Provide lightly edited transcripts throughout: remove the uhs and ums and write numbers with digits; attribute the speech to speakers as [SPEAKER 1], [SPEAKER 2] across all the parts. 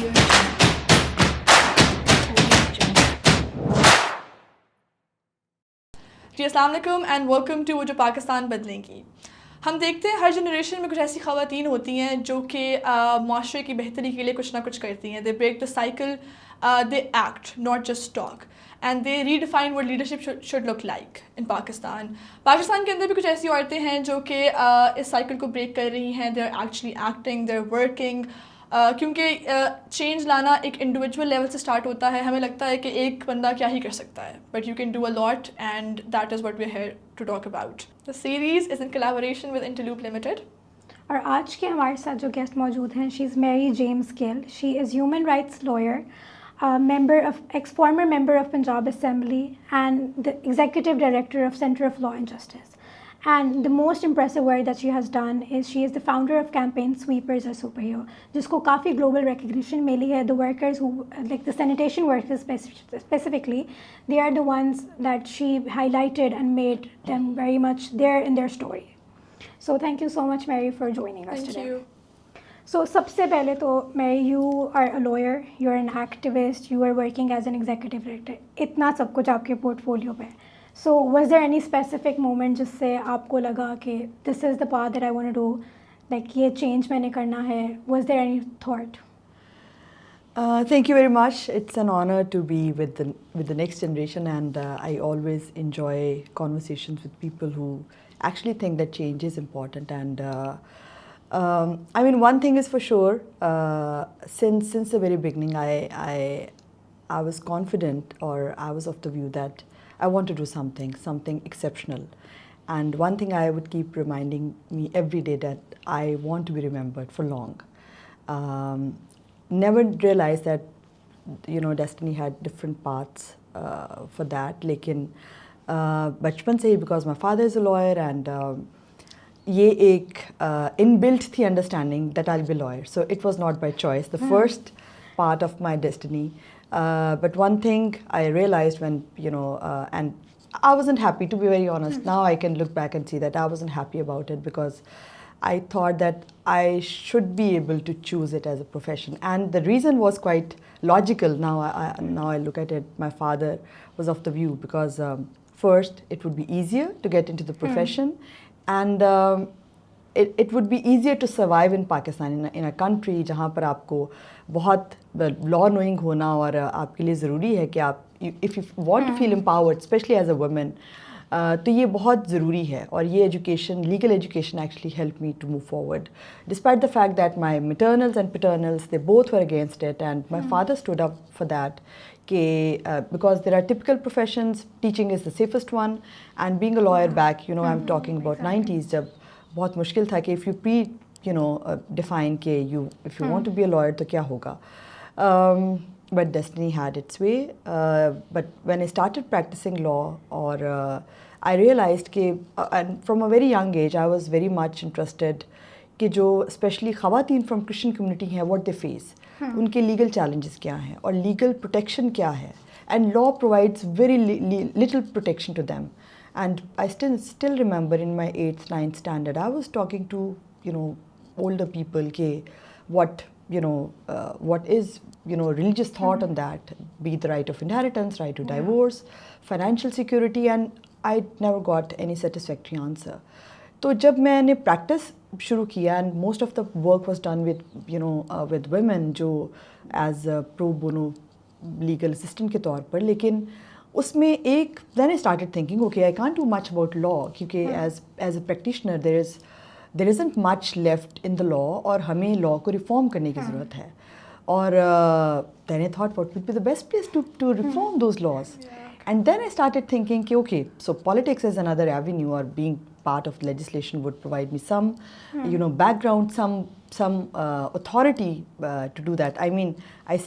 [SPEAKER 1] Audio Jungle.
[SPEAKER 2] जी अस्सलाम वालेकुम and welcome to वो जो पाकिस्तान बदलेंगी। हम देखते हैं हर जनरेशन में कुछ ऐसी ख़वातीन होती हैं जो कि माशरे की बेहतरी के लिए कुछ ना कुछ करती हैं। They break the cycle, they act not just talk and they redefine what leadership should look like in Pakistan. Pakistan के अंदर भी कुछ ऐसी औरतें हैं जो कि इस साइकिल को ब्रेक कर रही हैं। They are actually acting, they are working. क्योंकि चेंज लाना एक इंडिविजुअल लेवल से स्टार्ट होता है। हमें लगता है कि एक बंदा क्या ही कर सकता है, but you can do a lot and that is what we are here to talk about. The series is in collaboration with Interloop limited.
[SPEAKER 3] और आज के हमारे साथ जो गेस्ट मौजूद हैं, she is Mary James Gill. She is human rights lawyer, member of former member of Punjab Assembly and the executive director of Center of Law and Justice. And the most impressive work that she has done is she is the founder of campaign Sweepers Are Superhero, जिसको काफ़ी global recognition मिली है. The workers who, like the sanitation workers specifically, they are the ones that she highlighted and made them very much there in their story. So thank you so much, Mary, for joining us
[SPEAKER 2] Thank
[SPEAKER 3] today.
[SPEAKER 2] you.
[SPEAKER 3] So सबसे पहले तो Mary, you are a lawyer, you are an activist, you are working as an executive director. इतना सब कुछ आपके portfolio पे है. So was there any specific moment जिससे आपको लगा कि this is the path that I want to do, like ये change मैंने करना है? Was there any thought?
[SPEAKER 4] Thank you very much. It's an honor to be with the next generation, and I always enjoy conversations with people who actually think that change is important. And I mean, one thing is for sure. Since the very beginning, I was confident, or I was of the view that I want to do something exceptional. And one thing I would keep reminding me every day, that I want to be remembered for long. Never realized that destiny had different paths for that. लेकिन बचपन से ही, because my father is a lawyer, and ये एक inbuilt थी understanding that I'll be a lawyer. So it was not by choice, the first part of my destiny. But one thing I realized when, and I wasn't happy, to be very honest. Now I can look back and see that I wasn't happy about it, because I thought that I should be able to choose it as a profession. And the reason was quite logical. Now I look at it. My father was of the view, because first, it would be easier to get into the profession, and it would be easier to survive in Pakistan, in a country जहाँ पर आपको बहुत law knowing होना और आपके लिए ज़रूरी है कि आप, if you want to feel empowered, especially as a woman, तो ये बहुत ज़रूरी है. और ये education, legal education actually helped me to move forward. Despite the fact that my maternals and paternals, they both were against it, and my father stood up for that. Because there are typical professions, teaching is the safest one, and being a lawyer back, I'm talking about 90s, जब बहुत मुश्किल था कि if you define कि if you want to be a lawyer तो क्या होगा. But destiny had its way. But when I started practicing law, or I realized कि and from a very young age I was very much interested कि जो especially ख़वातीन from Christian community हैं, what they face, उनके legal challenges क्या हैं और legal protection क्या है, and law provides very little protection to them. And I still remember in my 8th, 9th standard, I was talking to older people कि what is religious thought on that, be the right of inheritance, right to divorce, financial security, and I never got any satisfactory answer. तो जब मैंने practice शुरू किया, and most of the work was done with with women जो as a pro bono legal assistant के तौर पर, लेकिन उसमें एक then I started thinking, okay, I can't do much about law, क्योंकि as a practitioner there isn't much left in the law, और हमें law को reform करने की ज़रूरत है. और then I thought, what would be the best place to reform those laws? And then I started thinking, okay, so politics is another avenue, or being part of legislation would provide me some, background, some authority to do that. I mean, I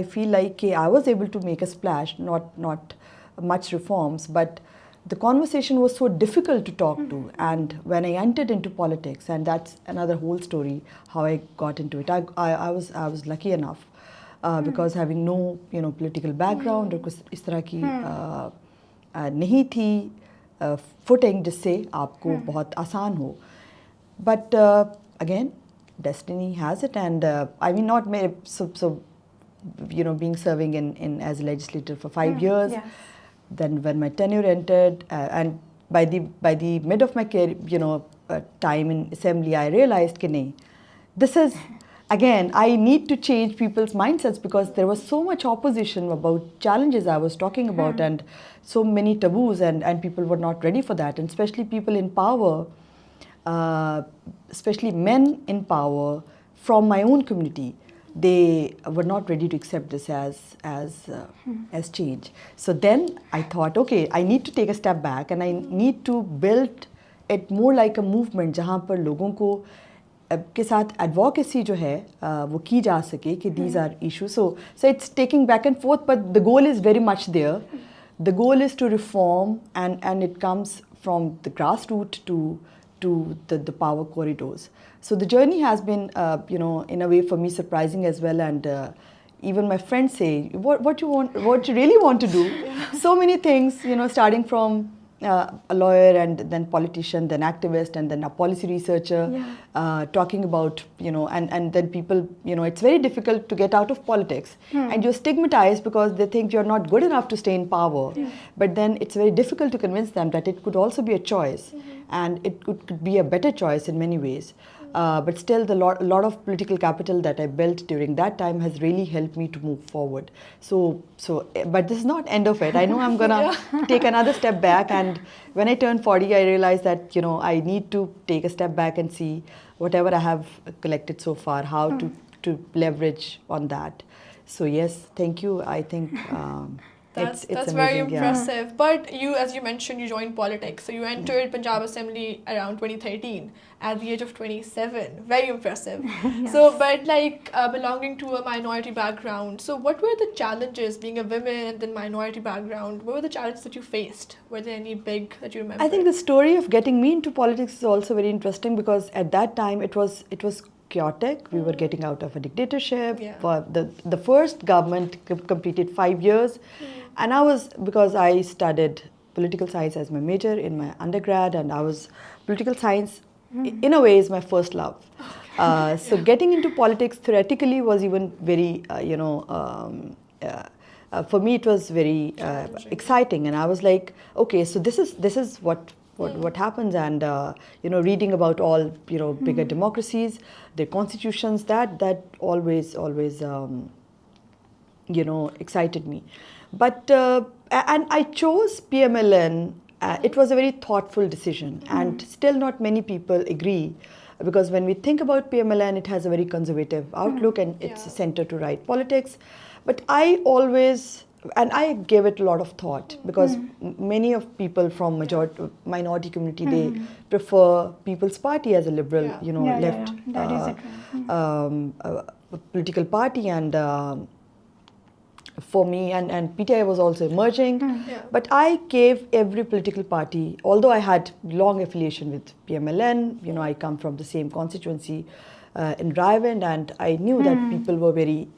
[SPEAKER 4] feel like I was able to make a splash, not much reforms, but the conversation was so difficult to talk to. And when I entered into politics, and that's another whole story, how I got into it. I was lucky enough, because having no political background और कुछ इस तरह की नहीं थी footing जिससे आपको बहुत आसान हो. But again, destiny has it. And I mean, not so being serving in as a legislator for 5 years.
[SPEAKER 3] Yes.
[SPEAKER 4] Then when my tenure ended, and by the mid of my career, time in assembly, I realized, this is, again, I need to change people's mindsets, because there was so much opposition about challenges I was talking about, and so many taboos, and people were not ready for that, and especially people in power, especially men in power from my own community. They were not ready to accept this as change. So then I thought, okay, I need to take a step back, and I need to build it more like a movement, जहाँ पर लोगों को के साथ advocacy जो है वो की जा सके कि these are issues. So it's taking back and forth, but the goal is very much there. The goal is to reform, and it comes from the grassroots to the power corridors. So the journey has been, in a way for me surprising as well. And even my friends say, what you really want to do? So many things, starting from a lawyer, and then politician, then activist, and then a policy researcher, talking about, and then people, it's very difficult to get out of politics. And you're stigmatized because they think you're not good enough to stay in power. But then it's very difficult to convince them that it could also be a choice. And it could be a better choice in many ways. But still, a lot of political capital that I built during that time has really helped me to move forward. But this is not end of it. I know I'm gonna take another step back, and when I turned 40, I realized that I need to take a step back and see whatever I have collected so far, how to leverage on that. So yes, thank you. I think.
[SPEAKER 2] That's
[SPEAKER 4] amazing,
[SPEAKER 2] very impressive. But you, as you mentioned, you joined politics. So you entered Punjab Assembly around 2013 at the age of 27. Very impressive.
[SPEAKER 3] Yes.
[SPEAKER 2] So, but belonging to a minority background, so what were the challenges being a woman and then minority background? What were the challenges that you faced? Were there any big that you remember?
[SPEAKER 4] I think the story of getting me into politics is also very interesting, because at that time it was chaotic. We were getting out of a dictatorship. The first government completed 5 years. And because I studied political science as my major in my undergrad, and political science in a way is my first love. So getting into politics theoretically was even very, for me it was very exciting. And I was like, okay, so this is what happens. And reading about all bigger democracies, their constitutions, that always excited me. But and I chose PMLN. It was a very thoughtful decision, and still not many people agree, because when we think about PMLN, it has a very conservative outlook, and it's centered to right politics. But I gave it a lot of thought, because many of people from minority community, they prefer People's Party as a liberal, left
[SPEAKER 3] That is it.
[SPEAKER 4] Political party. And for me, and PTI was also emerging. But I gave every political party, although I had long affiliation with PMLN, I come from the same constituency in Raiwind, and I knew that people were very,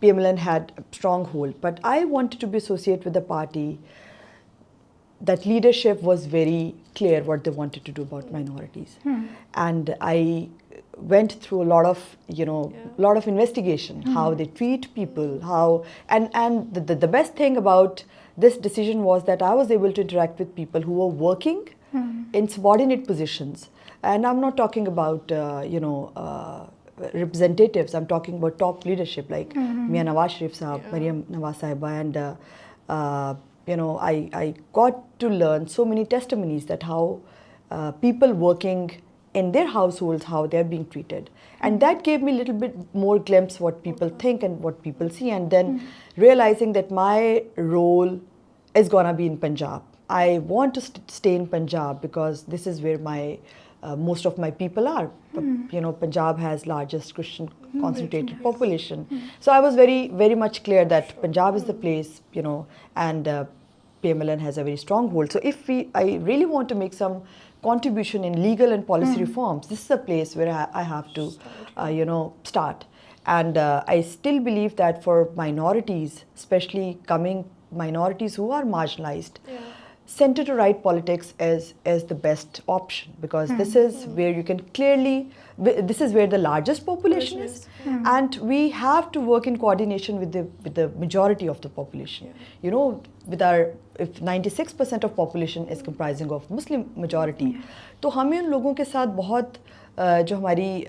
[SPEAKER 4] PMLN had a strong hold. But I wanted to be associated with a party that leadership was very clear what they wanted to do about minorities. And I went through a lot of investigation, how they treat people, and the best thing about this decision was that I was able to interact with people who were working in subordinate positions. And I'm not talking about representatives, I'm talking about top leadership like Mia Nawaz Sharif Sahab, Mariam Nawaz Sahiba, and I got to learn so many testimonies that how people working in their households, how they're being treated. And that gave me a little bit more glimpse what people think and what people see. And then realizing that my role is gonna be in Punjab. I want to stay in Punjab because this is where my most of my people are. Punjab has largest Christian concentrated population. So I was very, very much clear that Punjab is the place, and PMLN has a very strong hold. So if I really want to make some contribution in legal and policy reforms, this is a place where I have to, start. And I still believe that for minorities, especially coming minorities who are marginalized, center to right politics is the best option, because this is where you can clearly, this is where the largest population is, and we have to work in coordination with the majority of the population. You know, with our, if 96% of population is comprising of Muslim majority, तो हमें उन लोगों के साथ बहुत जो हमारी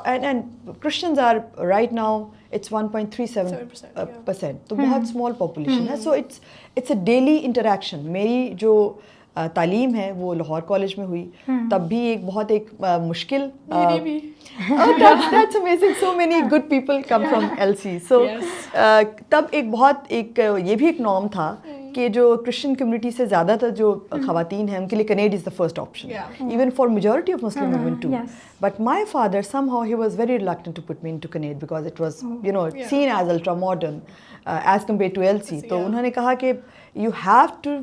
[SPEAKER 4] and Christians are right now it's 1.37%, तो बहुत small population है, so it's a daily interaction. मेरी जो तालीम है वो लाहौर कॉलेज में हुई, तब भी एक बहुत एक मुश्किल that's amazing, so many good people come from LC, so तब एक बहुत एक ये भी एक नॉर्म था कि जो क्रिश्चियन कम्युनिटी से ज़्यादातर जो ख़वातीन हैं उनके लिए Canada is the first option, even for majority of Muslim women too. But my father somehow he was very reluctant to put me into Canade because it was, you know, seen as ultra modern as compared to LC. तो उन्होंने कहा कि you have to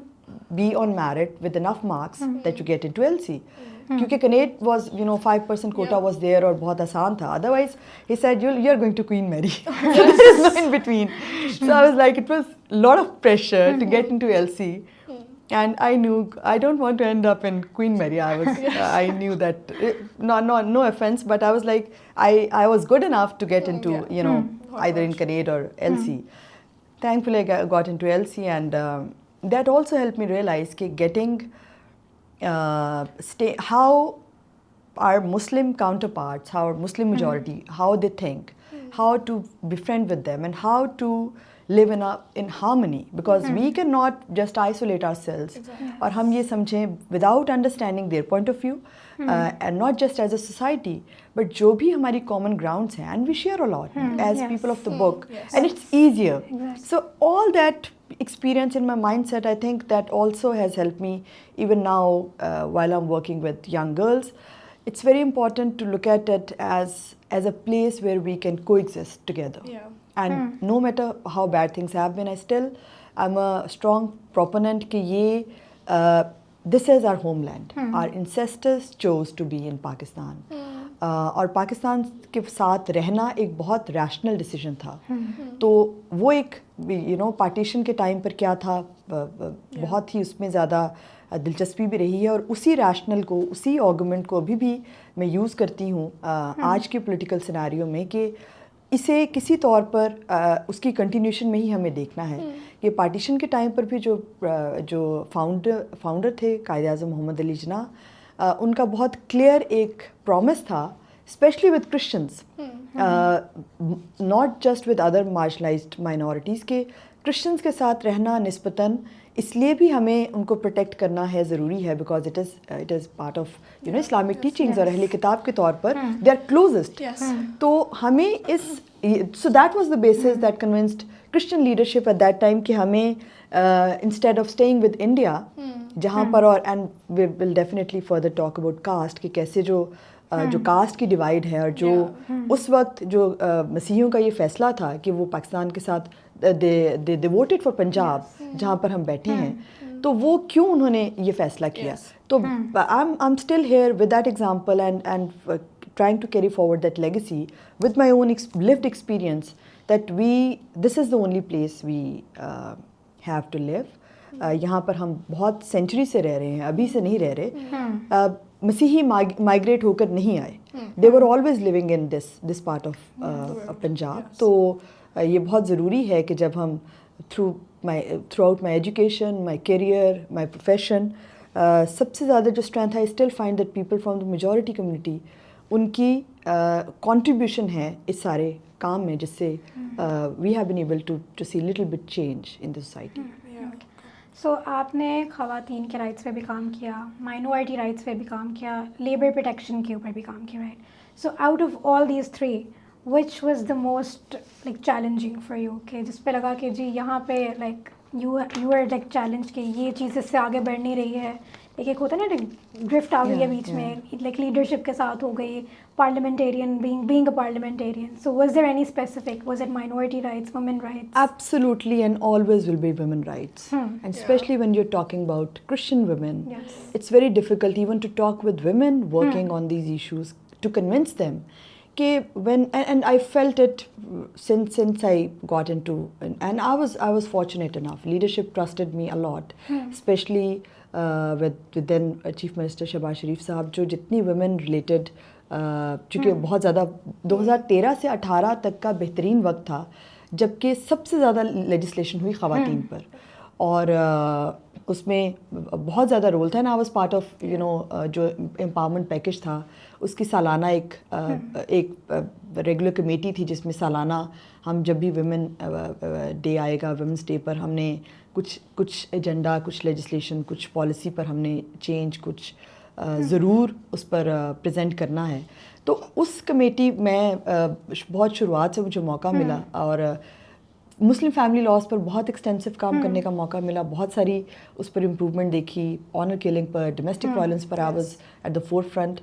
[SPEAKER 4] be on merit with enough marks that you get into LC. क्योंकि Canade was, you know, 5% quota was there और बहुत आसान था. Otherwise, he said you're going to Queen Mary. So there is no in between. So I was like, it was a lot of pressure to get into LC, and I knew I don't want to end up in Queen Mary. I knew that. No offense, but I was like, I was good enough to get into, you know, either in Canade or LC. Thankfully, I got into LC, and that also helped me realize that getting how our Muslim counterparts, how our Muslim majority, how they think, how to befriend with them, and how to live in harmony, because we cannot just isolate ourselves. और हम ये समझें without understanding their point of view, and not just as a society, but जो भी हमारी common grounds हैं, and we share a lot as people of the book, and it's easier. So all that experience in my mindset, I think that also has helped me even now while I'm working with young girls. It's very important to look at it as a place where we can coexist together. And no matter how bad things have been, I'm a strong proponent कि ये this is our homeland. Our ancestors chose to be in Pakistan. और पाकिस्तान के साथ रहना एक बहुत rational decision था. तो वो एक, यू नो, पार्टीशन के टाइम पर क्या था, बहुत ही उसमें ज़्यादा दिलचस्पी भी रही है, और उसी रैशनल को, उसी आर्गूमेंट को अभी भी मैं यूज़ करती हूँ आज के पॉलिटिकल सिनेरियो में, कि इसे किसी तौर पर उसकी कंटिन्यूशन में ही हमें देखना है. ये पार्टीशन के टाइम पर भी जो फाउंडर थे कायद आज़म मोहम्मद अली जिन्ना, उनका बहुत क्लियर एक प्रॉमिस था, specially with Christians, not just with other marginalised minorities, के क्रिश्चियंस के साथ रहना निस्बतन इसलिए भी हमें उनको प्रोटेक्ट करना है, ज़रूरी है, because it is part of, you know, Islamic teachings, और अहले किताब के तौर पर दे आर क्लोजेस्ट. तो हमें so that was the basis that convinced Christian leadership at that time कि हमें instead of staying with India, जहाँ पर, और and we will definitely further talk about caste, कि कैसे जो कास्ट की डिवाइड है, और जो उस वक्त जो मसीहियों का ये फैसला था कि वो पाकिस्तान के साथ दे वोटेड फॉर पंजाब, जहाँ पर हम बैठे हैं, तो वो क्यों उन्होंने ये फैसला किया. तो I am still here with that example, and trying to carry forward that legacy with my own lived experience, that this is the only place we have to live. यहाँ पर हम बहुत सेंचुरी से रह रहे हैं, अभी से नहीं रह रहे. मसीही माइग्रेट होकर नहीं आए, they were always living in this part of Punjab. तो ये बहुत ज़रूरी है कि जब हम throughout my education, my career, my profession, सबसे ज़्यादा जो स्ट्रेंथ है, I still find that people from the majority community, उनकी कंट्रीब्यूशन है इस सारे काम में, जिससे we have been able to see little bit change in the society.
[SPEAKER 3] So आपने ख़वातीन के राइट्स पे भी काम किया, माइनॉरिटी राइट्स पे भी काम किया, लेबर प्रोटेक्शन के ऊपर भी काम किया, right? So out of all these three, which was the most like challenging for you, कि जिस पे लगा कि जी यहाँ पे like you are like challenge कि ये चीज़ इससे आगे बढ़ नहीं रही है, एक होता है ना ड्रिफ्ट आ गई है बीच में, लाइक लीडरशिप के साथ हो गई, parliamentarian being a parliamentarian. So was there any specific, was it minority rights, women rights?
[SPEAKER 4] Absolutely, and always will be women rights. And especially when you're talking about Christian women, it's very difficult even to talk with women working on these issues, to convince them कि when and I felt it since I got into, and I was fortunate enough. Leadership trusted me a lot, especially with then Chief Minister Shehbaz Sharif साहब, जो जितनी women related चूँकि बहुत ज़्यादा 2013 से 18 तक का बेहतरीन वक्त था जबकि सबसे ज़्यादा legislation हुई ख़वातीन पर, और उसमें बहुत ज़्यादा रोल था. ना, आई वाज पार्ट ऑफ जो एम्पावरमेंट पैकेज था उसकी सालाना एक रेगुलर कमेटी थी जिसमें सालाना हम जब भी वुमेन डे आएगा, वुमेंस डे पर हमने कुछ एजेंडा, कुछ लेजिस्लेशन, कुछ पॉलिसी पर हमने चेंज कुछ ज़रूर उस पर प्रेजेंट करना है. तो उस कमेटी में बहुत शुरुआत से मुझे मौका मिला और मुस्लिम फैमिली लॉज पर बहुत एक्सटेंसिव काम करने का मौका मिला. बहुत सारी उस पर इम्प्रूवमेंट देखी. ऑनर किलिंग पर, डोमेस्टिक वायलेंस पर आई was at the four front.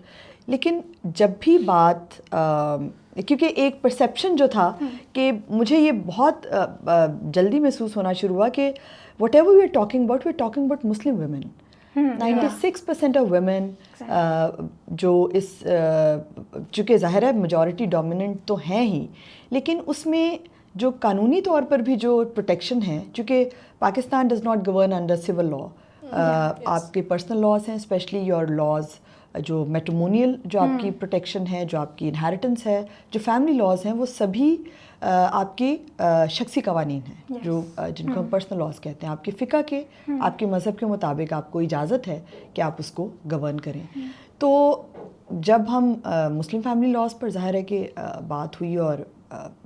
[SPEAKER 4] लेकिन जब भी बात क्योंकि एक परसेप्शन जो था कि मुझे ये बहुत जल्दी महसूस होना शुरू हुआ कि whatever we are talking about Muslim women. 96% of women जो इस चूँकि ज़ाहिर है मेजॉरिटी डोमिनेंट तो हैं ही, लेकिन उसमें जो कानूनी तौर पर भी जो प्रोटेक्शन है, चूँकि Pakistan does not govern under civil law. आपके पर्सनल लॉज हैं, स्पेशली योर लॉज जो मैट्रिमोनियल जो आपकी प्रोटेक्शन है, जो आपकी इनहेरिटेंस है, जो फैमिली लॉज हैं, वो सभी आपकी शख्सी कवानीन हैं जो जिनको हम पर्सनल लॉज कहते हैं. आपके फ़िक़ा के, आपके मज़हब के मुताबिक आपको इजाज़त है कि आप उसको गवर्न करें. तो जब हम मुस्लिम फैमिली लॉज पर ज़ाहिर है कि बात हुई और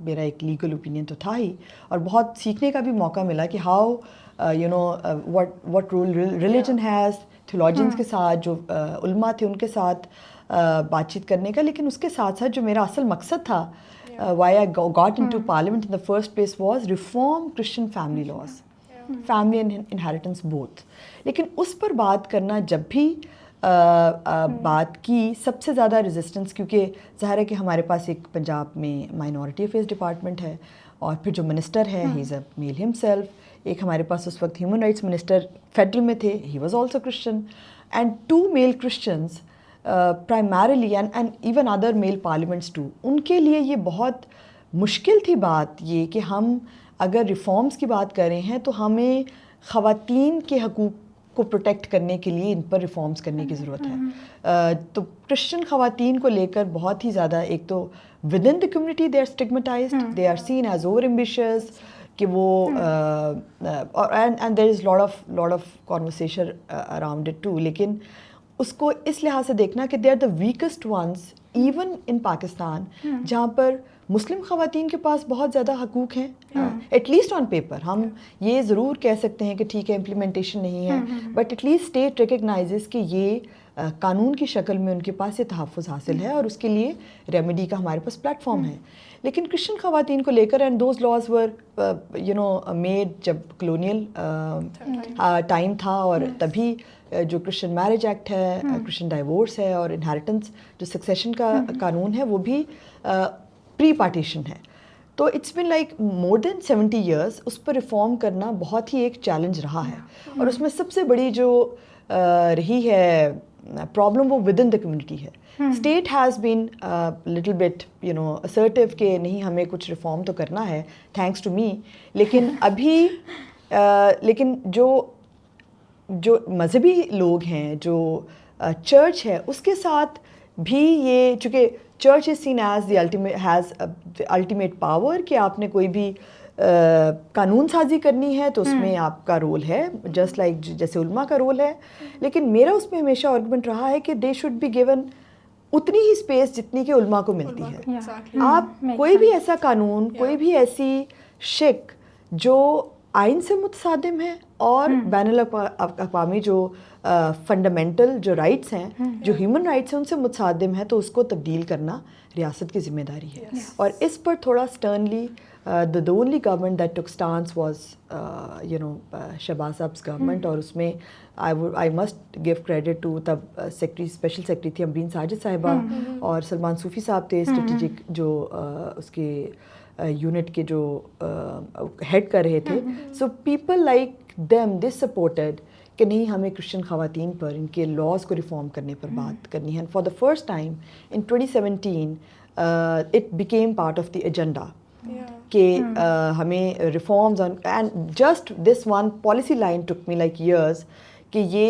[SPEAKER 4] मेरा एक लीगल ओपिनियन तो था ही, और बहुत सीखने का भी मौका मिला कि how what role religion has, theologians के साथ जो उलमा थे उनके साथ बातचीत करने का. लेकिन उसके साथ साथ जो मेरा असल मकसद था, why I got into parliament in the first place was reform Christian family laws, family and inheritance both. लेकिन उस पर बात करना जब भी बात की, सबसे ज़्यादा रेजिस्टेंस, क्योंकि ज़ाहिर है कि हमारे पास एक पंजाब में माइनॉरिटी अफेयर्स डिपार्टमेंट है और फिर जो मिनिस्टर है he is a male himself. एक हमारे पास उस वक्त ह्यूमन राइट्स मिनिस्टर फेडरल में थे, he was also Christian, and 2 male Christians primarily and even other male parliaments too. उनके लिए ये बहुत मुश्किल थी बात ये कि हम अगर रिफॉर्म्स की बात कर रहे हैं तो हमें ख़वातीन के हकूक़ को प्रोटेक्ट करने के लिए इन पर रिफॉर्म्स करने की ज़रूरत है. तो क्रिश्चियन ख़वातीन को लेकर बहुत ही ज़्यादा, एक तो within the community they are stigmatized, they are seen as over ambitious कि वो and there is lot of conversation around it too. लेकिन उसको इस लिहाज से देखना कि they are the weakest ones even in Pakistan, जहाँ पर मुस्लिम ख़वातीन के पास बहुत ज़्यादा हकूक़ हैं, एटलीस्ट ऑन पेपर. हम ये ज़रूर कह सकते हैं कि ठीक है इम्प्लीमेंटेशन नहीं है, बट एटलीस्ट स्टेट रिकग्नाइजेस कि ये कानून की शक्ल में उनके पास ये तहफ़्फ़ुज़ हासिल है और उसके लिए रेमेडी का हमारे पास प्लेटफॉर्म है. लेकिन क्रिश्चियन ख़वातीन को लेकर, and those laws were made जब कलोनियल टाइम था, और तभी जो क्रिश्चियन मैरिज एक्ट है, क्रिश्चियन डाइवोर्स है, और इनहेरिटेंस जो सक्सेशन का कानून है वो भी प्री पार्टीशन है. तो it's been like more than 70 years उस पर रिफॉर्म करना बहुत ही एक चैलेंज रहा है. और उसमें सबसे बड़ी जो रही है प्रॉब्लम वो विद इन द कम्युनिटी है. State has been little bit assertive कि नहीं, हमें कुछ रिफॉर्म तो करना है, थैंक्स टू मी. लेकिन अभी लेकिन जो मज़हबी लोग हैं, जो चर्च है, उसके साथ भी ये, चूँकि church is seen as the ultimate power कि आपने कोई भी कानून साजी करनी है तो उसमें आपका रोल है, जस्ट लाइक जैसे उलमा का रोल है. लेकिन मेरा उसमें हमेशा आर्गुमेंट रहा है कि दे शुड बी गिवन उतनी ही स्पेस जितनी कि उलमा को मिलती है. आप कोई भी ऐसा कानून, कोई भी ऐसी शिक जो आइन से मुतसादिम है और बैनुल अक़वामी जो फंडामेंटल जो राइट्स हैं, जो ह्यूमन राइट्स हैं, उनसे मुतसादिम है, तो उसको तब्दील करना रियासत की ज़िम्मेदारी है. और इस पर थोड़ा sternly the only government that took stance was Shehbaz Saab's government. और उसमें I must give credit to तब स्पेशल सेक्रेटरी थी अमरीन साजिद साहिबा, और सलमान सूफ़ी साहब थे स्ट्रेटेजिक जो उसके यूनिट के जो हेड कर रहे थे. So people like them they supported कि नहीं, हमें क्रिश्चियन ख़वातीन पर इनके लॉज को रिफॉर्म करने पर बात करनी है. For the first time in 2017 it became part of the agenda.
[SPEAKER 2] Yeah.
[SPEAKER 4] कि हमें reforms on, and just this one policy line took me like years कि ये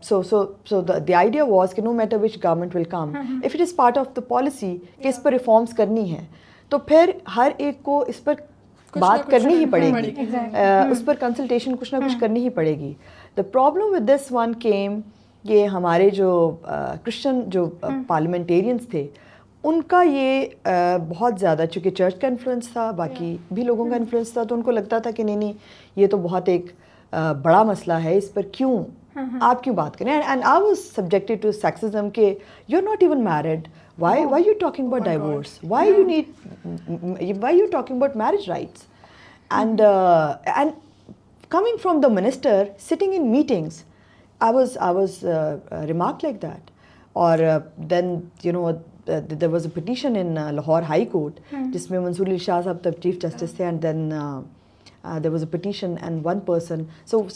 [SPEAKER 4] so the idea was कि no matter which government will come, if it is part of the policy कि इस पर reforms करनी है तो फिर हर एक को इस पर
[SPEAKER 2] कुछ ना
[SPEAKER 4] बात
[SPEAKER 2] कुछ
[SPEAKER 4] करनी ही
[SPEAKER 2] करनी
[SPEAKER 4] पड़ेगी,
[SPEAKER 3] पड़ेगी।
[SPEAKER 4] उस पर कंसल्टेशन कुछ ना कुछ करनी ही पड़ेगी. The problem with this one came, ये हमारे जो क्रिश्चियन जो पार्लियामेंटेरियंस थे उनका ये बहुत ज़्यादा, चूँकि चर्च का इन्फ्लुएंस था, बाकी भी लोगों का इन्फ्लुएंस था, तो उनको लगता था कि नहीं ये तो बहुत एक बड़ा मसला है, इस पर क्यों आप क्यों बात करें. And I was subjected to sexism के you are not even married, why you talking about divorce, why you need, why you talking about marriage rights, and coming from the minister sitting in meetings, I was remarked like that. Or then you know there was a petition in Lahore High Court जिसमें मंसूर अली शाह साहब तब chief justice थे, and then there was a petition and one person, so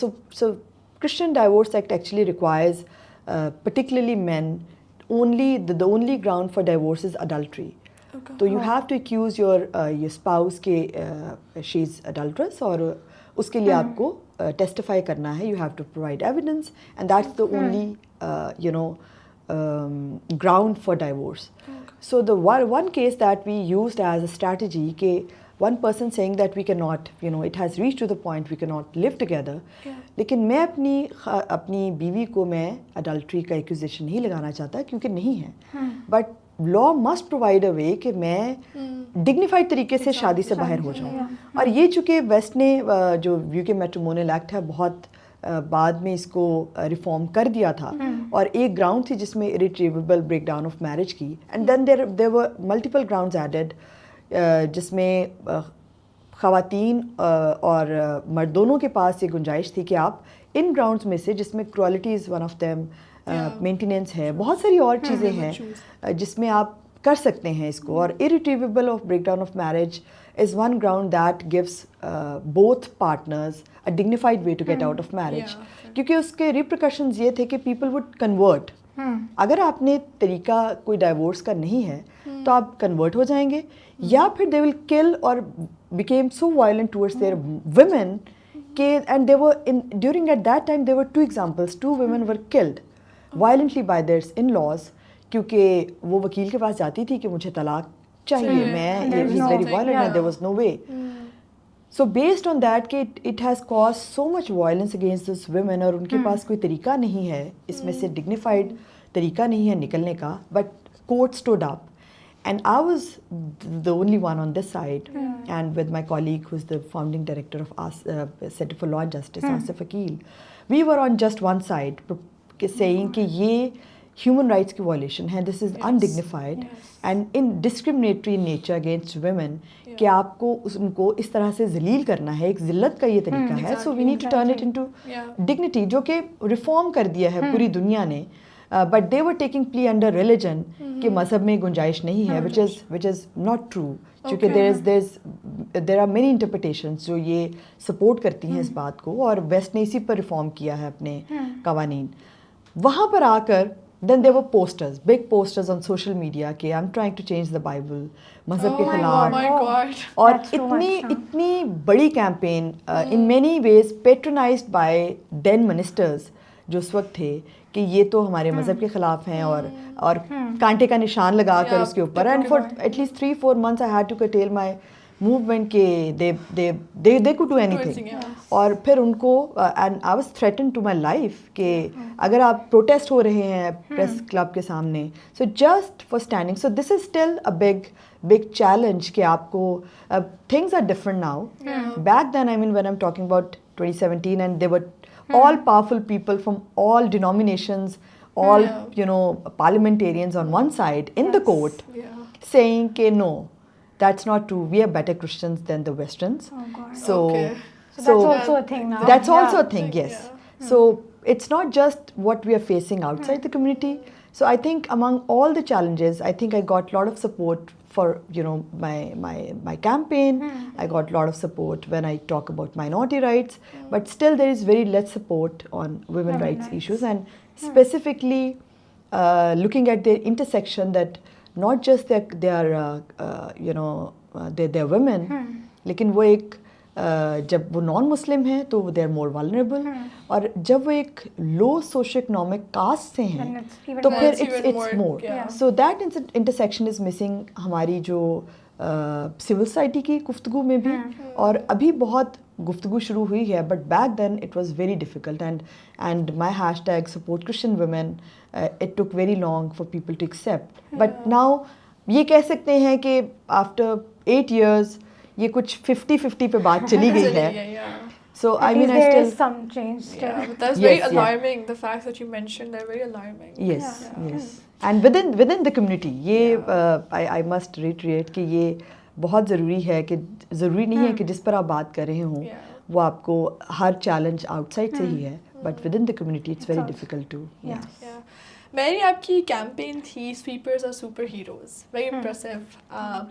[SPEAKER 4] Christian Divorce Act actually requires particularly men, only the only ground for divorce is adultery.
[SPEAKER 2] Okay.
[SPEAKER 4] So you have to accuse your spouse के she's adulteress, और उसके लिए आपको testify करना है, you have to provide evidence, and that's the only you know ground for divorce.
[SPEAKER 2] Okay.
[SPEAKER 4] So the one case that we used as a strategy के one person saying that we cannot, you know, it has reached to the point we cannot live together.
[SPEAKER 2] Yeah.
[SPEAKER 4] लेकिन मैं अपनी बीवी को मैं adultery का accusation नहीं लगाना चाहता क्योंकि नहीं है, but law must provide a way कि मैं डिग्निफाइड तरीके से शादी से बाहर हो जाऊँ. और ये चूँकि वेस्ट ने जो यूके मैट्रिमोनियल एक्ट है बहुत बाद में इसको रिफॉर्म कर दिया था, और एक ग्राउंड थी जिसमें irretrievable break down of marriage की, and then there were multiple grounds added जिसमें ख़वातीन और मर्द दोनों के पास ये गुंजाइश थी कि आप इन ग्राउंड्स में से, जिसमें cruelty is one of them, maintenance है, बहुत सारी और चीज़ें हैं जिसमें आप कर सकते हैं इसको. और irretrievable of break down of marriage is one ground that gives both partners a dignified way to get out of marriage, क्योंकि उसके रिप्रिकॉशंस ये थे कि पीपल वुड कन्वर्ट. अगर आपने तरीका कोई डाइवोर्स का नहीं है तो आप कन्वर्ट हो जाएंगे, या फिर दे विल किल और became so violent towards their women, and they were during at that time there were two examples, two women were killed violently by their in-laws क्योंकि वो वकील के पास जाती थी कि मुझे तलाक चाहिए, मैं he's very violent and there was no way. So based on that it has caused so much violence against those women, और उनके पास कोई तरीका नहीं है इसमें से, dignified तरीका नहीं है निकलने का, but court stood up. And I was the only one on this side, and with my colleague who's the founding director of Center for Law and Justice, Asif Akil, we were on just one side saying कि ये human rights की violation है, this is undignified and indiscriminatory in nature against women, कि आपको उनको इस तरह से जलील करना है, एक जिल्लत का ये तरीका है. So we need to turn it into dignity, जो कि reform कर दिया है पूरी दुनिया ने. But they were taking plea under religion कि मज़हब में गुंजाइश नहीं है, which is not true. क्योंकि there are many interpretations जो ये support करती हैं इस बात को, और वेस्ट ने इसी पर रिफॉर्म किया है अपने कवानीन. वहाँ पर आकर then there were posters, big posters on social media कि I'm trying to change the Bible, मज़हब के खिलाफ, और इतनी बड़ी campaign in many ways patronized by then ministers जो उस वक्त थे कि ये तो हमारे मज़हब के ख़िलाफ़ हैं, और कांटे का निशान लगा कर उसके ऊपर. And for at least 3-4 months I had to curtail my movement के they could do anything. और फिर उनको and I was threaten to my life कि अगर आप प्रोटेस्ट हो रहे हैं प्रेस क्लब के सामने, so just for standing. So this is still a big challenge कि आपको things are different now. Back then I mean when I am talking about 2017, and they were all powerful people from all denominations, all you know parliamentarians on one side in the court saying ke no, that's not true, we are better Christians than the Westerns.
[SPEAKER 3] Oh God.
[SPEAKER 4] So
[SPEAKER 3] that's also a thing now.
[SPEAKER 4] That's also a thing, yes. So it's not just what we are facing outside the community. So I think among all the challenges, I think I got a lot of support for, you know, my campaign. I got a lot of support when I talk about minority rights, but still there is very less support on women rights issues, and specifically looking at the intersection that not just they are you know they are women, लेकिन वो एक जब वो non Muslim हैं तो they are more vulnerable, और जब वो एक लो सोशो इकोनॉमिक कास्ट से
[SPEAKER 3] Then
[SPEAKER 4] हैं
[SPEAKER 3] it's even
[SPEAKER 4] तो
[SPEAKER 3] more.
[SPEAKER 4] फिर
[SPEAKER 2] It's even
[SPEAKER 4] it's
[SPEAKER 2] more,
[SPEAKER 4] more,
[SPEAKER 2] yeah.
[SPEAKER 4] So that intersection is missing हमारी जो सिविल सोसाइटी की गुफ्तगू में भी, और अभी बहुत गुफ्तगू शुरू हुई है, but back then it was very difficult, and my hashtag support Christian women, it took very long for people to accept, but now ये कह सकते हैं कि आफ्टर 8 years ये कुछ 50-50 पे बात चली गई है.
[SPEAKER 2] Yeah.
[SPEAKER 4] So
[SPEAKER 3] At
[SPEAKER 4] I mean,
[SPEAKER 3] least
[SPEAKER 4] I
[SPEAKER 3] there
[SPEAKER 4] still
[SPEAKER 3] is some change still.
[SPEAKER 2] Yeah, but that's
[SPEAKER 4] Yes,
[SPEAKER 2] very
[SPEAKER 4] yeah.
[SPEAKER 2] alarming. The facts that you mentioned, they're very alarming.
[SPEAKER 4] yes,
[SPEAKER 3] Yeah.
[SPEAKER 4] yes, and within the community, ये I must reiterate कि ये बहुत ज़रूरी है कि ज़रूरी नहीं है कि जिस पर आप बात कर रहे हो
[SPEAKER 2] Yeah.
[SPEAKER 4] वो आपको हर चैलेंज आउटसाइड से ही है, but within the community it's very
[SPEAKER 3] also-
[SPEAKER 4] difficult too.
[SPEAKER 3] Yes.
[SPEAKER 2] Yeah. मेरी आपकी कैंपेन थी sweepers are superheroes, very impressive,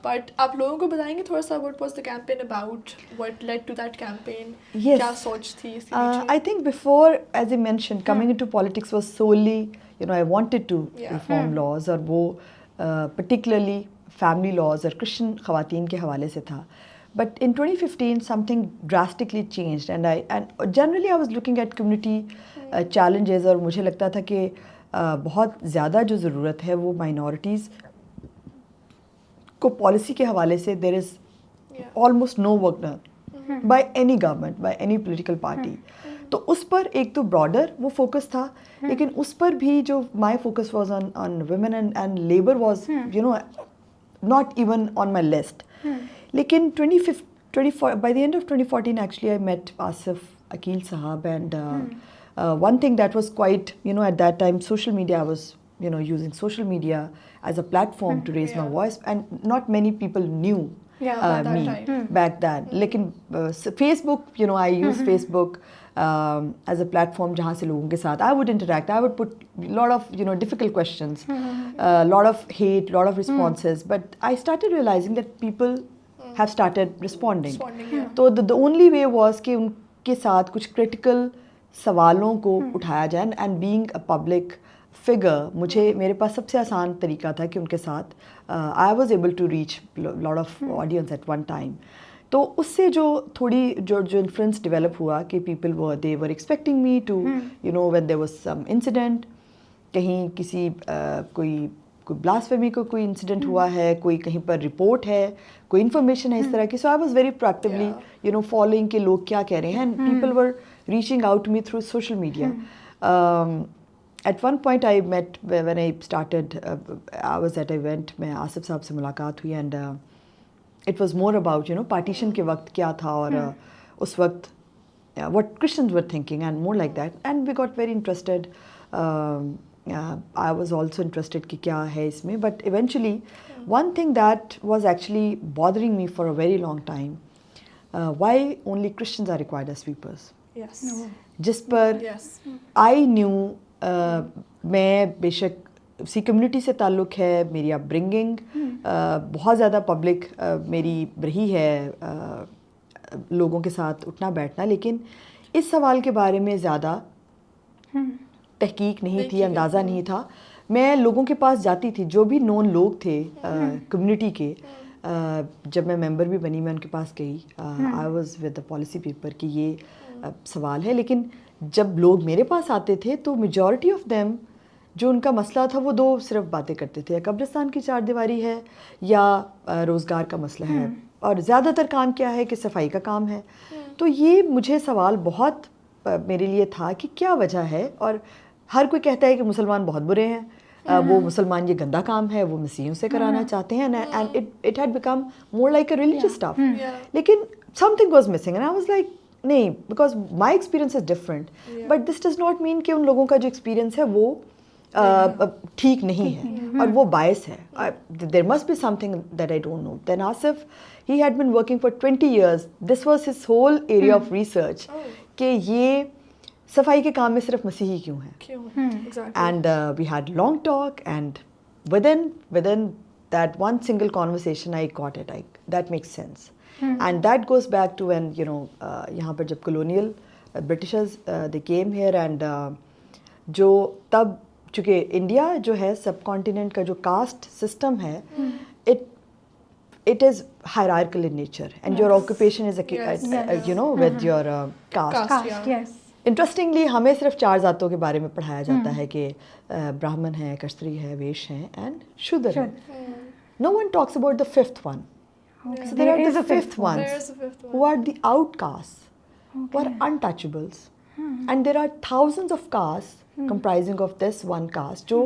[SPEAKER 2] but आप लोगों को बताएंगे थोड़ा सा what was the campaign about, what led to that campaign,
[SPEAKER 4] Yes.
[SPEAKER 2] क्या सोच थी इसके पीछे?
[SPEAKER 4] I think before, as I mentioned, coming into politics was solely, you know, I wanted to
[SPEAKER 2] Yeah.
[SPEAKER 4] reform laws, और वो particularly family laws और Christian ख़वातीन के हवाले से था. But in 2015, something drastically changed, and generally I was looking at community challenges, और मुझे लगता था कि बहुत ज़्यादा जो ज़रूरत है वो minorities को पॉलिसी के हवाले से there is
[SPEAKER 2] Yeah.
[SPEAKER 4] almost no work done by any government, by any political party. तो उस पर एक तो ब्रॉडर वो फोकस था, लेकिन उस पर भी जो my focus was on women and labour was you know not even on my list. लेकिन 24 by the end of 2014 actually I met Asif Akil Sahab, and one thing that was quite, you know, at that time social media, I was, you know, using social media as a platform to raise my
[SPEAKER 2] Yeah.
[SPEAKER 4] voice, and not many people knew
[SPEAKER 2] Yeah, at that
[SPEAKER 4] me
[SPEAKER 2] time.
[SPEAKER 4] back then. लेकिन Facebook, you know, I use Facebook as a platform जहाँ से लोगों के साथ I would interact. I would put lot of, you know, difficult questions, lot of hate, lot of responses. But I started realizing that people have started responding.
[SPEAKER 2] Yeah.
[SPEAKER 4] तो the only way was कि उनके साथ कुछ critical सवालों को उठाया जाए, and being a public figure, मुझे मेरे पास सबसे आसान तरीका था कि उनके साथ I was able to reach lot of audience at one time. तो उससे जो थोड़ी जो इन्फ्लुएंस डेवलप हुआ कि people were expecting me to, you know, when there was some incident, कहीं किसी कोई ब्लास्फेमी को कोई इंसिडेंट हुआ है, कोई कहीं पर रिपोर्ट है, कोई इन्फॉर्मेशन है इस तरह की. So I was very proactively, you know, following के लोग क्या कह रहे हैं, and people were reaching out to me through social media. At one point I met when I started, I was at event में आसिफ साहब से मुलाकात हुई, and it was more about, you know, partition के वक्त क्या था, और उस वक्त what Christians were thinking, and more like that, and we got very interested. I was also interested कि क्या है इसमें, but eventually one thing that was actually bothering me for a very long time, why only Christians are required as sweepers,
[SPEAKER 2] Yes.
[SPEAKER 4] जिस पर
[SPEAKER 2] Yes.
[SPEAKER 4] I knew, मैं बेशक उसी community से ताल्लुक़ है, मेरी अपब्रिंगिंग बहुत ज़्यादा पब्लिक मेरी रही है, लोगों के साथ उठना बैठना, लेकिन इस सवाल के बारे में ज़्यादा तहकीक नहीं थी, अंदाज़ा नहीं था. मैं लोगों के पास जाती थी, जो भी नोन लोग थे कम्युनिटी के, जब मैं मेंबर भी बनी मैं उनके पास गई, I was with the policy paper कि ये सवाल है. लेकिन जब लोग मेरे पास आते थे तो मेजॉरिटी ऑफ देम जो उनका मसला था वो दो सिर्फ बातें करते थे, या कब्रिस्तान की चार दीवारी है या रोज़गार का मसला है, और ज़्यादातर काम क्या है कि सफाई का काम है. तो ये मुझे सवाल बहुत मेरे लिए था कि क्या वजह है, और हर कोई कहता है कि मुसलमान बहुत बुरे हैं, वो मुसलमान ये गंदा काम है वो मसीहों से कराना चाहते हैं, and it had become more like a religious stuff. लेकिन something was missing, and I was like नहीं, because my experience is different, but this does not mean कि उन लोगों का जो एक्सपीरियंस है वो ठीक नहीं है और वो बायस है. There must be something that I don't know. Then Asif, he had been working for 20 years. This was his whole area of research. कि ये सफाई के काम में सिर्फ मसीही क्यों है.
[SPEAKER 2] Exactly.
[SPEAKER 4] And we had long talk, and within that one single conversation I got it. That makes sense. And that goes back to when, you know, यहाँ पर जब colonial Britishers they came here, and जो तब चूँकि India जो है सब continent का जो कास्ट सिस्टम है it is hierarchical in nature and your occupation is you know with your caste.
[SPEAKER 3] Caste, yes.
[SPEAKER 4] Interestingly हमें सिर्फ 4 जातों के बारे में पढ़ाया जाता है कि ब्राह्मण है, क्षत्रिय है, वैश्य हैं and शूद्र है. No one talks about the 5th one.
[SPEAKER 3] Okay.
[SPEAKER 4] So there
[SPEAKER 3] is
[SPEAKER 4] are
[SPEAKER 3] a
[SPEAKER 4] the
[SPEAKER 3] fifth
[SPEAKER 4] 5th
[SPEAKER 3] one.
[SPEAKER 4] ones
[SPEAKER 2] There is a fifth one.
[SPEAKER 4] who are the outcasts, who are untouchables. And there are thousands of castes comprising of this one caste. जो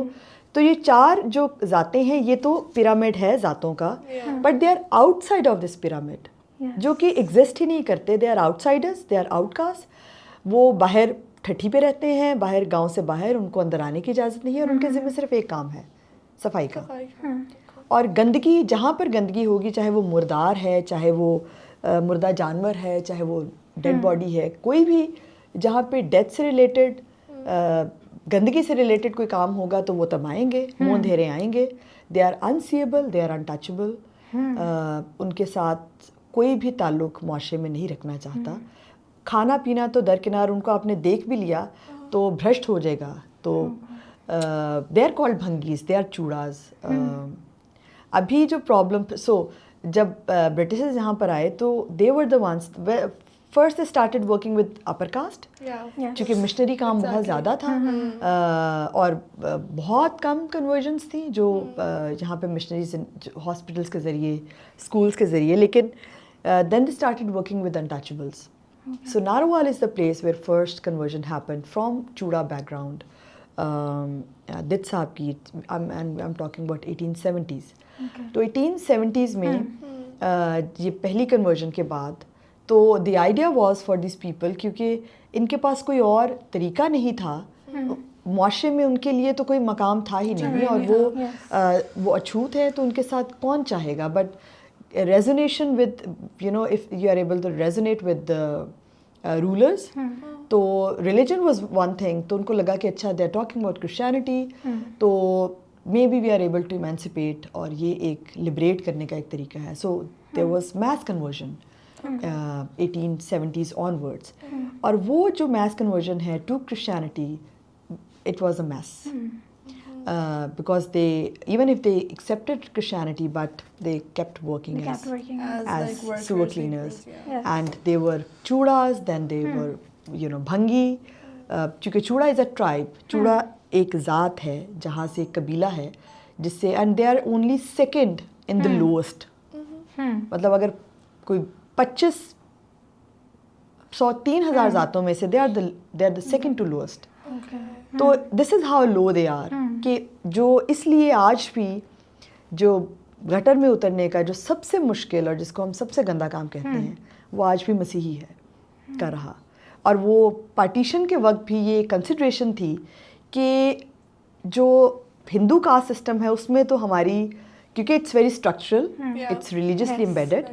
[SPEAKER 4] तो ये 4 जो जातें हैं ये तो pyramid है जातों का, but they are outside of this pyramid, जो कि एग्जिस्ट ही नहीं करते. They are outsiders, they are outcast. वो बाहर ठठी पे रहते हैं, बाहर गांव से बाहर, उनको अंदर आने की इजाज़त नहीं है और उनके ज़िम्मे सिर्फ एक काम है, सफाई का. और गंदगी, जहाँ पर गंदगी होगी, चाहे वो मुर्दार है, चाहे वो मुर्दा जानवर है, चाहे वो डेड बॉडी है, कोई भी जहाँ पे डेथ से रिलेटेड गंदगी से रिलेटेड कोई काम होगा तो वो तब आएंगे, मुँह अंधेरे आएंगे. They are unseeable, they are untouchable. उनके साथ कोई भी ताल्लुक मुआशरे में नहीं रखना चाहता. खाना पीना तो दरकिनार, उनको आपने देख भी लिया तो भ्रष्ट हो जाएगा. तो they are called Bhangis, they are Churas. अभी जो प्रॉब्लम, जब ब्रिटिशर्स यहाँ पर आए तो they were the ones, first they started working with upper caste, क्योंकि मिशनरी काम बहुत ज़्यादा था. और बहुत कम कन्वर्जन्स थी जो यहाँ पे मिशनरीज हॉस्पिटल्स के ज़रिए, स्कूल्स के ज़रिए. लेकिन then they started working with untouchables. So Narwal is the place where first conversion happened from Chuda background. Dit साहब की, I'm talking about 1870s. तो 1870s में ये पहली conversion के बाद, तो the idea was for these people, क्योंकि इनके पास कोई और तरीका नहीं था, मुआशरे में उनके लिए तो कोई मकाम था ही नहीं, और वो अछूत है तो उनके साथ कौन चाहेगा. But resonation with, you know, if you are able to resonate with the rulers, तो religion was one thing. तो उनको लगा कि अच्छा, they are talking about Christianity, तो maybe we are able to emancipate, और ये एक liberate करने का एक तरीका है. So there was mass conversion 1870s onwards. और वो जो mass conversion है to Christianity, it was a mess. Because they, even if they accepted Christianity, but they kept working as
[SPEAKER 2] like workers,
[SPEAKER 4] sewer cleaners,
[SPEAKER 2] laborers,
[SPEAKER 4] and they were chudas, then they were, you know, bhangi. क्योंकि चूड़ा is a tribe, चूड़ा एक ज़ात है, जहाँ से एक कबीला है, जिससे, and they are only second in the lowest. मतलब अगर कोई 3,000 ज़ातों में से they are the second to lowest. तो this is how low they are, कि जो इसलिए आज भी जो गटर में उतरने का जो सबसे मुश्किल और जिसको हम सबसे गंदा काम कहते हैं, वो आज भी मसीही है कर रहा. और वो पार्टीशन के वक्त भी ये कंसिडरेशन थी कि जो हिंदू कास्ट सिस्टम है उसमें तो हमारी, क्योंकि it's very structural, it's religiously embedded,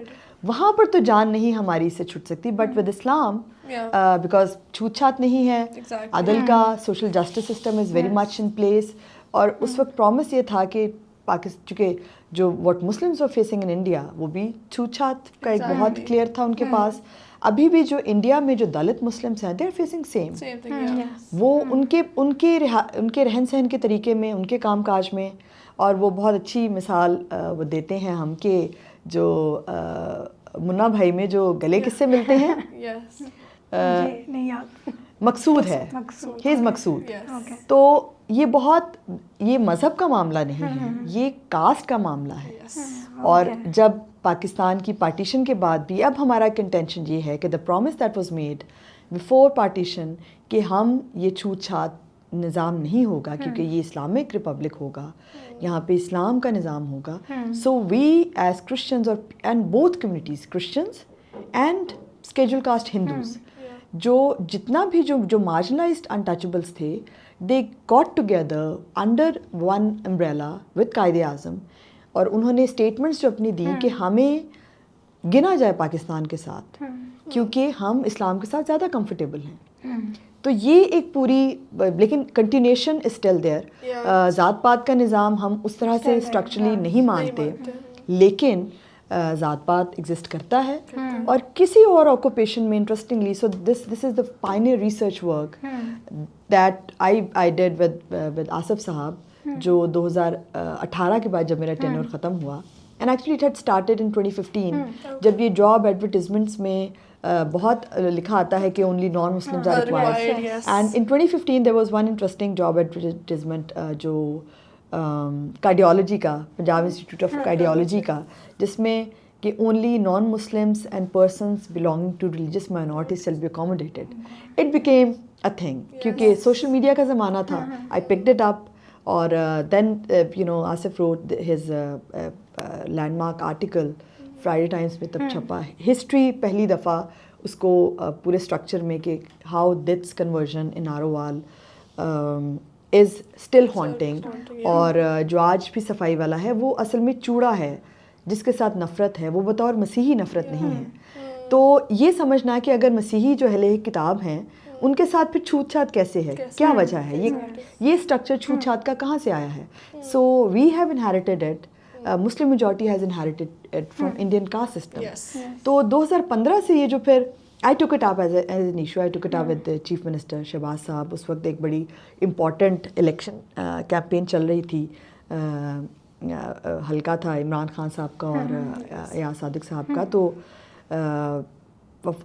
[SPEAKER 4] वहाँ पर तो जान नहीं हमारी से छूट सकती. बट विद इस्लाम, बिकॉज छूत छात नहीं है, अदल का social justice system is very much in place. और उस वक्त प्रॉमिस ये था कि पाकिस्तान, चूँकि जो what Muslims were facing in India, वो भी छूत छात का एक बहुत क्लियर था उनके पास. अभी भी जो इंडिया में जो दलित मुस्लिम्स हैं, दे आर फेसिंग सेम. वो उनके रहन सहन के तरीके में, उनके काम काज में. और वो बहुत अच्छी मिसाल वो देते हैं हम, कि जो मुन्ना भाई में जो गले किससे मिलते हैं,
[SPEAKER 3] नहीं याद,
[SPEAKER 4] मकसूद है, ही इज़ मकसूद. तो ये मज़हब का मामला नहीं है, ये कास्ट का मामला है. और जब पाकिस्तान की पार्टीशन के बाद भी अब हमारा कंटेंशन ये है कि the promise that was made before partition, कि हम ये छूत छात निज़ाम नहीं होगा, क्योंकि ये इस्लामिक रिपब्लिक होगा, यहाँ पे इस्लाम का निज़ाम होगा. सो वी एज क्रिश्चियंस, और and both communities, Christians and scheduled caste Hindus, जो जितना भी जो मार्जिनलाइज्ड अनटचेबल्स थे, they got together under one umbrella with Quaid-e Azam. और उन्होंने स्टेटमेंट्स जो अपनी दी कि हमें गिना जाए पाकिस्तान के साथ, क्योंकि हम इस्लाम के साथ ज़्यादा कंफर्टेबल हैं. तो ये एक पूरी, लेकिन कंटिन्यूशन इज स्टिल देयर. ज़ात पात का निज़ाम हम उस तरह से स्ट्रक्चरली नहीं मानते, लेकिन ज़ात पात एग्जिस्ट करता है और किसी और ऑक्यूपेशन में interestingly so this is the Pioneer research work that I did with Asif साहब जो 2018 के बाद जब मेरा टेन्योर ख़त्म हुआ and actually it had started in 2015 जब ये जॉब एडवर्टिजमेंट्स में बहुत लिखा आता है कि only non Muslims are required and in 2015 there was one interesting job advertisement जो कार्डियोलॉजी का पंजाब इंस्टीट्यूट ऑफ कार्डियोलॉजी का जिसमें कि only non Muslims and persons belonging to religious minorities shall be accommodated it became a thing क्योंकि social media का ज़माना था I picked it up और then you know Asif wrote his landmark article Friday Times में तब छपा history पहली दफ़ा उसको पूरे स्ट्रक्चर में कि हाउ दिट्स कन्वर्जन इन आरोवाल इज़ स्टिल हॉन्टिंग और जो आज भी सफाई वाला है वो असल में चूड़ा है जिसके साथ नफ़रत है वो बतौर मसीही नफ़रत नहीं है तो ये समझना कि अगर मसीही जो अहले किताब हैं उनके साथ फिर छूत छात कैसे है क्या वजह है ये स्ट्रक्चर छूत छात का कहाँ से आया है so we have inherited it Muslim majority has inherited it from Indian caste system तो 2015 से ये जो फिर I took it up as an issue I took it up with chief minister Shahbaz साहब उस वक्त एक बड़ी इम्पॉर्टेंट इलेक्शन कैंपेन चल रही थी हल्का था इमरान खान साहब का और या सादिक साहब का तो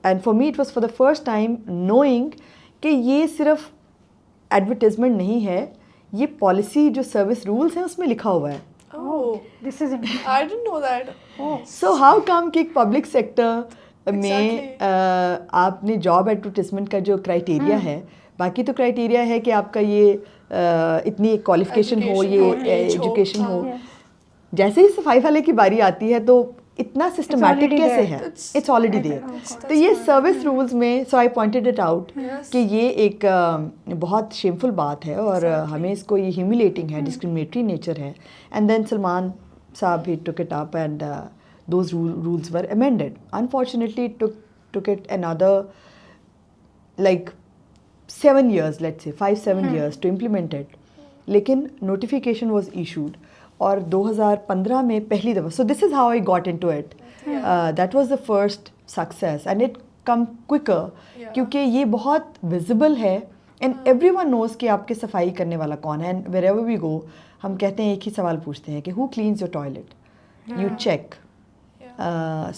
[SPEAKER 4] and for me it was for the first time knowing कि ये सिर्फ एडवर्टिजमेंट नहीं है ये पॉलिसी जो सर्विस रूल्स हैं उसमें लिखा हुआ है
[SPEAKER 3] This is
[SPEAKER 2] I didn't know that.
[SPEAKER 4] So how come कि पब्लिक सेक्टर में आपने जॉब एडवर्टिजमेंट का जो क्राइटेरिया है बाकी तो क्राइटेरिया है कि आपका ये इतनी क्वालिफिकेशन हो ये एजुकेशन हो जैसे ही सफाई वाले की बारी आती है तो इतना सिस्टमैटिक कैसे है इट्स ऑलरेडी देयर तो ये सर्विस रूल्स में सो आई पॉइंटेड इट आउट कि ये एक बहुत शेमफुल बात है और हमें इसको ये ह्यूमिलेटिंग है डिस्क्रिमिनेटरी नेचर है एंड देन सलमान साहब ही took it up and those rules were amended. Unfortunately, it took it another like 7 years, let's say 5-7 years to implement it. लेकिन notification was issued और 2015 में पहली दफ़ा. So this is how I got into it. That was the first success and it come quicker क्योंकि ये बहुत visible है and everyone knows कि आपके सफाई करने वाला कौन है and wherever we go हम कहते हैं एक ही सवाल पूछते हैं कि who cleans your toilet? You check.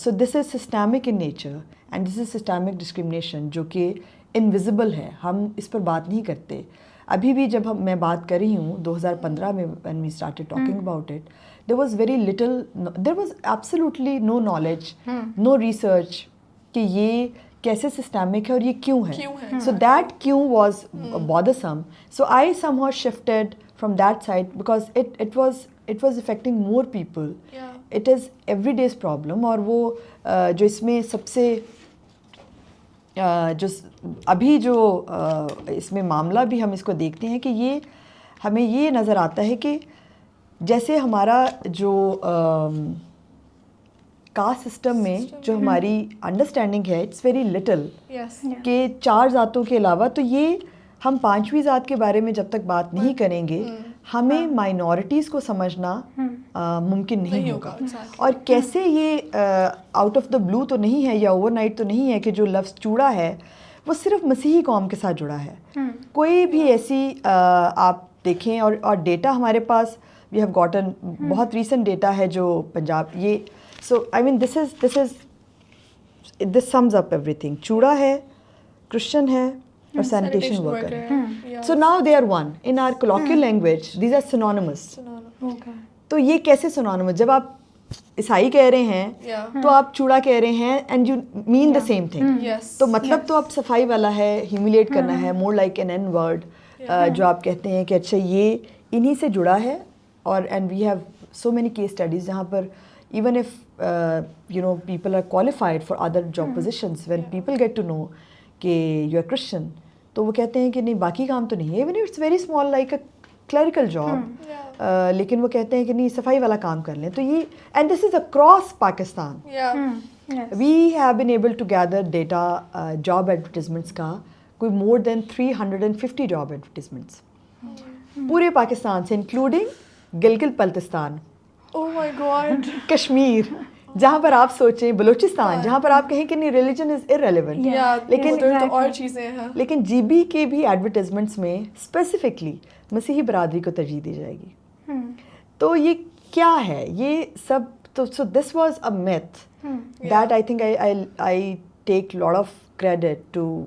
[SPEAKER 4] So this is systemic in nature and this is systemic discrimination जो कि invisible है हम इस पर बात नहीं करते अभी भी जब मैं बात कर रही हूँ 2015 में when we started talking about it there was very little there was absolutely no knowledge no research कि ये कैसे systemic है और ये क्यों है so that क्यों was bothersome so I somehow shifted from that side because it was affecting more people it is everyday's problem और वो जो इसमें सबसे जो अभी जो इसमें मामला भी हम इसको देखते हैं कि ये हमें ये नज़र आता है कि जैसे हमारा जो कास्ट सिस्टम में जो हमारी अंडरस्टैंडिंग है इट्स वेरी लिटिल कि 4 ज़ातों के अलावा तो ये हम 5वीं ज़ात के बारे में जब तक बात नहीं करेंगे हमें माइनॉरिटीज़ को समझना मुमकिन नहीं होगा और कैसे ये आउट ऑफ द ब्लू तो नहीं है या ओवरनाइट तो नहीं है कि जो लफ्ज़ चूड़ा है वो सिर्फ मसीही कौम के साथ जुड़ा है कोई भी ऐसी आप देखें और डेटा हमारे पास वी हैव गॉटन बहुत रीसेंट डेटा है जो पंजाब ये so I mean this sums up everything Chura है क्रिश्चियन है or sanitation worker. So now they are one. In our colloquial language, these are synonymous.
[SPEAKER 3] okay.
[SPEAKER 4] तो ये कैसे synonymous? जब आप ईसाई कह रहे हैं तो आप चूड़ा कह रहे हैं and you mean the same thing. तो मतलब तो आप सफाई वाला है, humiliate करना है, more like an N word जो आप कहते हैं कि अच्छा ये इन्हीं से जुड़ा है और and we have so many case studies जहाँ पर even if you know people are qualified for other job positions when people get to know कि यू आर क्रिश्चियन तो वो कहते हैं कि नहीं बाकी काम तो नहीं है even it's very small like a clerical job लेकिन वो कहते हैं कि नहीं सफाई वाला काम कर लें तो ये and this is across Pakistan we have been able to gather data job advertisements का कोई मोर देन 350 जॉब एडवर्टिजमेंट्स पूरे पाकिस्तान से including Gilgit Baltistan
[SPEAKER 2] Oh my God.
[SPEAKER 4] Kashmir जहाँ पर आप सोचें बलूचिस्तान, जहाँ पर आप कहें कि नहीं रिलीजन इज इररेलेवेंट,
[SPEAKER 2] Yeah,
[SPEAKER 4] लेकिन
[SPEAKER 2] उधर तो
[SPEAKER 3] exactly.
[SPEAKER 2] और चीज़ें हैं.
[SPEAKER 4] लेकिन जीबी के भी एडवर्टाइजमेंट्स में स्पेसिफिकली मसीही बरादरी को तरजीह दी जाएगी. तो ये क्या है ये सब? तो so this was a myth that I think I take lot of credit to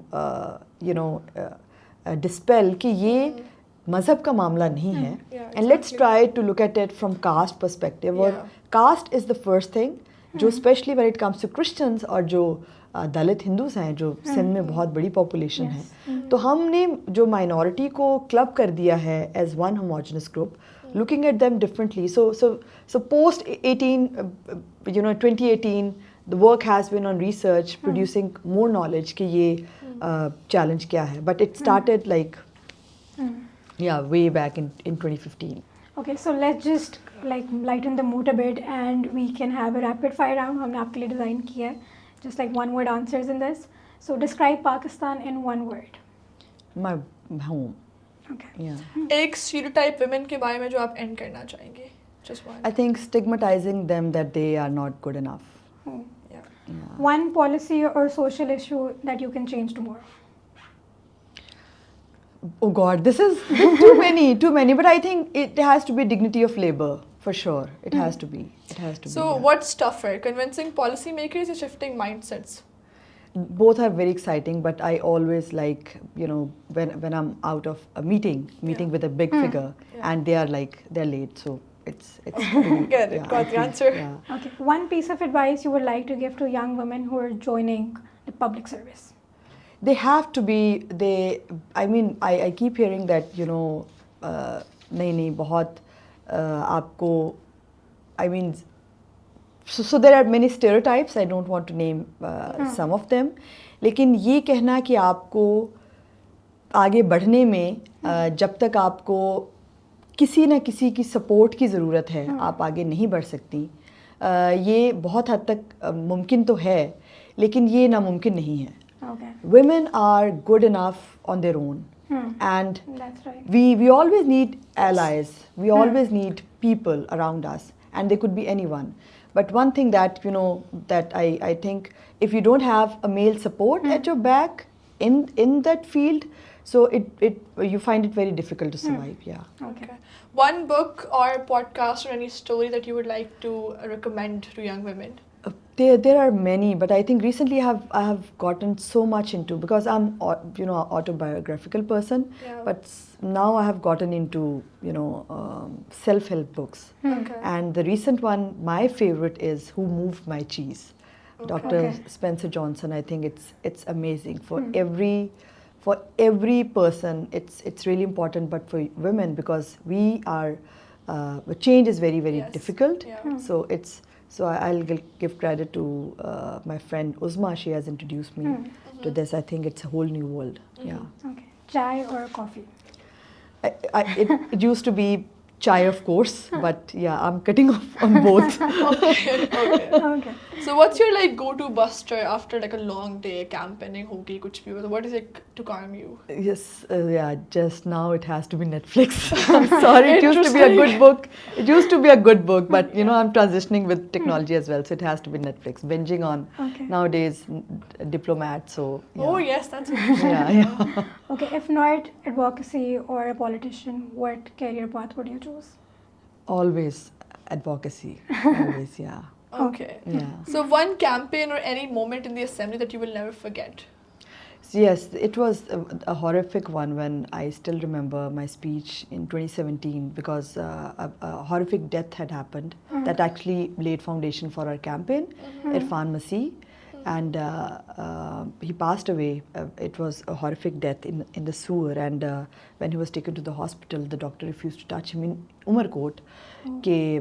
[SPEAKER 4] dispel कि ये मज़हब का मामला नहीं है.
[SPEAKER 2] Yeah,
[SPEAKER 4] and let's
[SPEAKER 2] exactly.
[SPEAKER 4] Try to look at it from caste perspective. और
[SPEAKER 2] Yeah.
[SPEAKER 4] Caste is the first thing जो specially when it comes to Christians और जो दलित हिंदूज हैं जो सिंध में बहुत बड़ी पॉपुलेशन है, तो हमने जो माइनॉरिटी को क्लब कर दिया है as one homogenous group, looking at them differently. So post 2018, the work has been on research, producing more knowledge कि ये challenge क्या है. But it started like, way back in 2015.
[SPEAKER 3] Okay, so let's just like lighten the mood a bit and we can have a rapid fire round. हमने आपके लिए design किया है. Just like one word answers in this. So describe Pakistan in one word.
[SPEAKER 4] My home.
[SPEAKER 3] Okay.
[SPEAKER 4] Yeah.
[SPEAKER 2] एक stereotype women के बारे में जो आप end करना चाहेंगे. Just one.
[SPEAKER 4] I think stigmatizing them that they are not good enough.
[SPEAKER 3] Hmm.
[SPEAKER 2] Yeah.
[SPEAKER 4] Yeah.
[SPEAKER 3] One policy or social issue that you can change tomorrow.
[SPEAKER 4] Oh God, this is too many. But I think it has to be dignity of labor for sure. It has to be. It has to be.
[SPEAKER 2] So
[SPEAKER 4] yeah.
[SPEAKER 2] what's tougher, convincing policymakers or shifting mindsets?
[SPEAKER 4] Both are very exciting, but I always like, when I'm out of a meeting with a big figure,
[SPEAKER 2] Yeah.
[SPEAKER 4] and they're late, so it's really,
[SPEAKER 2] Get it, got the
[SPEAKER 4] I feel-
[SPEAKER 2] answer.
[SPEAKER 4] Yeah.
[SPEAKER 3] Okay. One piece of advice you would like to give to young women who are joining the public service.
[SPEAKER 4] They have to be. I keep hearing that नहीं बहुत आपको. I mean. So there are many stereotypes. I don't want to name some of them. लेकिन ये कहना कि आपको आगे बढ़ने में जब तक आपको किसी न किसी की सपोर्ट की ज़रूरत है, आप आगे नहीं बढ़ सकती. ये बहुत हद तक मुमकिन तो है, लेकिन ये नामुमकिन नहीं है.
[SPEAKER 3] Okay.
[SPEAKER 4] Women are good enough on their own. And
[SPEAKER 3] That's right.
[SPEAKER 4] we always need allies. We always need people around us, and they could be anyone. But one thing that that I think, if you don't have a male support at your back in that field, so you find it very difficult to survive. Yeah.
[SPEAKER 3] Okay.
[SPEAKER 2] One book or podcast or any story that you would like to recommend to young women?
[SPEAKER 4] There are many, but I think recently I have gotten so much into, because I'm an autobiographical person,
[SPEAKER 2] Yeah.
[SPEAKER 4] but now I have gotten into self-help books.
[SPEAKER 2] Okay.
[SPEAKER 4] And the recent one, my favorite, is Who Moved My Cheese? Dr.
[SPEAKER 3] Okay.
[SPEAKER 4] Spencer Johnson. I think it's amazing for every person. It's really important, but for women, because we are change is very
[SPEAKER 2] Yes.
[SPEAKER 4] difficult.
[SPEAKER 2] Yeah.
[SPEAKER 4] So I'll give credit to my friend Uzma. She has introduced me to this. I think it's a whole new world. Yeah.
[SPEAKER 3] Okay. Chai or coffee?
[SPEAKER 4] It used to be chai, of course, but yeah, I'm cutting off on both.
[SPEAKER 2] Okay.
[SPEAKER 3] Okay.
[SPEAKER 2] So what's your go-to buster after a long day campaigning hogi kuch bhi ho? What is it to calm you?
[SPEAKER 4] Yes, just now it has to be Netflix. I'm sorry, it used to be a good book. It used to be a good book, but I'm transitioning with technology as well, so it has to be Netflix. Binging on
[SPEAKER 3] Okay.
[SPEAKER 4] nowadays Diplomat, so yeah.
[SPEAKER 2] Oh yes, that's interesting.
[SPEAKER 4] Yeah.
[SPEAKER 3] Okay. If not advocacy or a politician, what career path would you choose?
[SPEAKER 4] Always advocacy. Always, yeah.
[SPEAKER 2] Okay.
[SPEAKER 4] Yeah.
[SPEAKER 2] So one campaign or any moment in the assembly that you will never forget?
[SPEAKER 4] So yes, it was a horrific one when I still remember my speech in 2017, because a horrific death had happened that actually laid foundation for our campaign, Irfan Masih, and he passed away. It was a horrific death in the sewer, and when he was taken to the hospital, the doctor refused to touch him in Umarkot,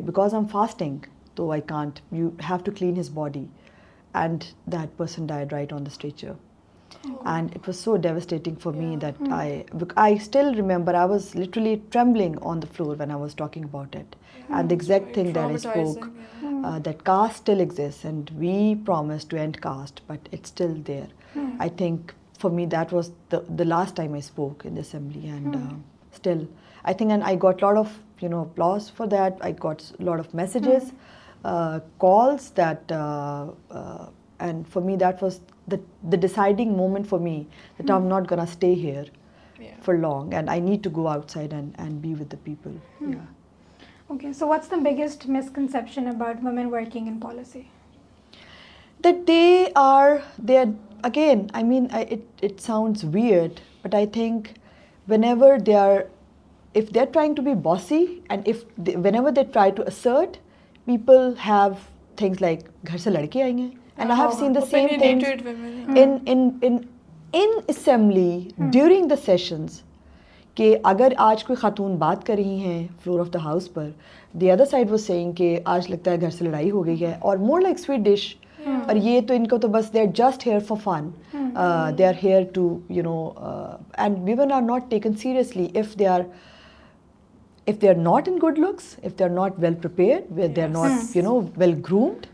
[SPEAKER 4] because I'm fasting, so I can't. You have to clean his body, and that person died right on the stretcher. And it was so devastating for me that I still remember I was literally trembling on the floor when I was talking about it. And the exact
[SPEAKER 2] very
[SPEAKER 4] thing that I spoke,
[SPEAKER 2] traumatizing,
[SPEAKER 4] that caste still exists, and we promised to end caste, but it's still there. I think for me that was the last time I spoke in the assembly, and still I think, and I got a lot of applause for that. I got a lot of messages, calls that, and for me that was the deciding moment for me that I'm not gonna stay here
[SPEAKER 2] Yeah.
[SPEAKER 4] for long, and I need to go outside and be with the people. Yeah.
[SPEAKER 3] Okay, so what's the biggest misconception about women working in policy?
[SPEAKER 4] That they're again, I mean, it sounds weird, but I think whenever if they're trying to be bossy, and whenever they try to assert, people have things like घर से लड़के आएंगे, and I have seen the same things
[SPEAKER 2] Opinionated women.
[SPEAKER 4] in assembly during the sessions. कि अगर आज कोई खातून बात कर रही हैं फ्लोर ऑफ द हाउस पर, द अदर साइड वो सेइंग कि आज लगता है घर से लड़ाई हो गई है, और मोर लाइक स्वीडिश, और ये तो इनको तो बस they are just here for fun, they are here to you know, and women are not taken seriously if they are not in good looks, if they are not well prepared, where they are not, you know, well groomed,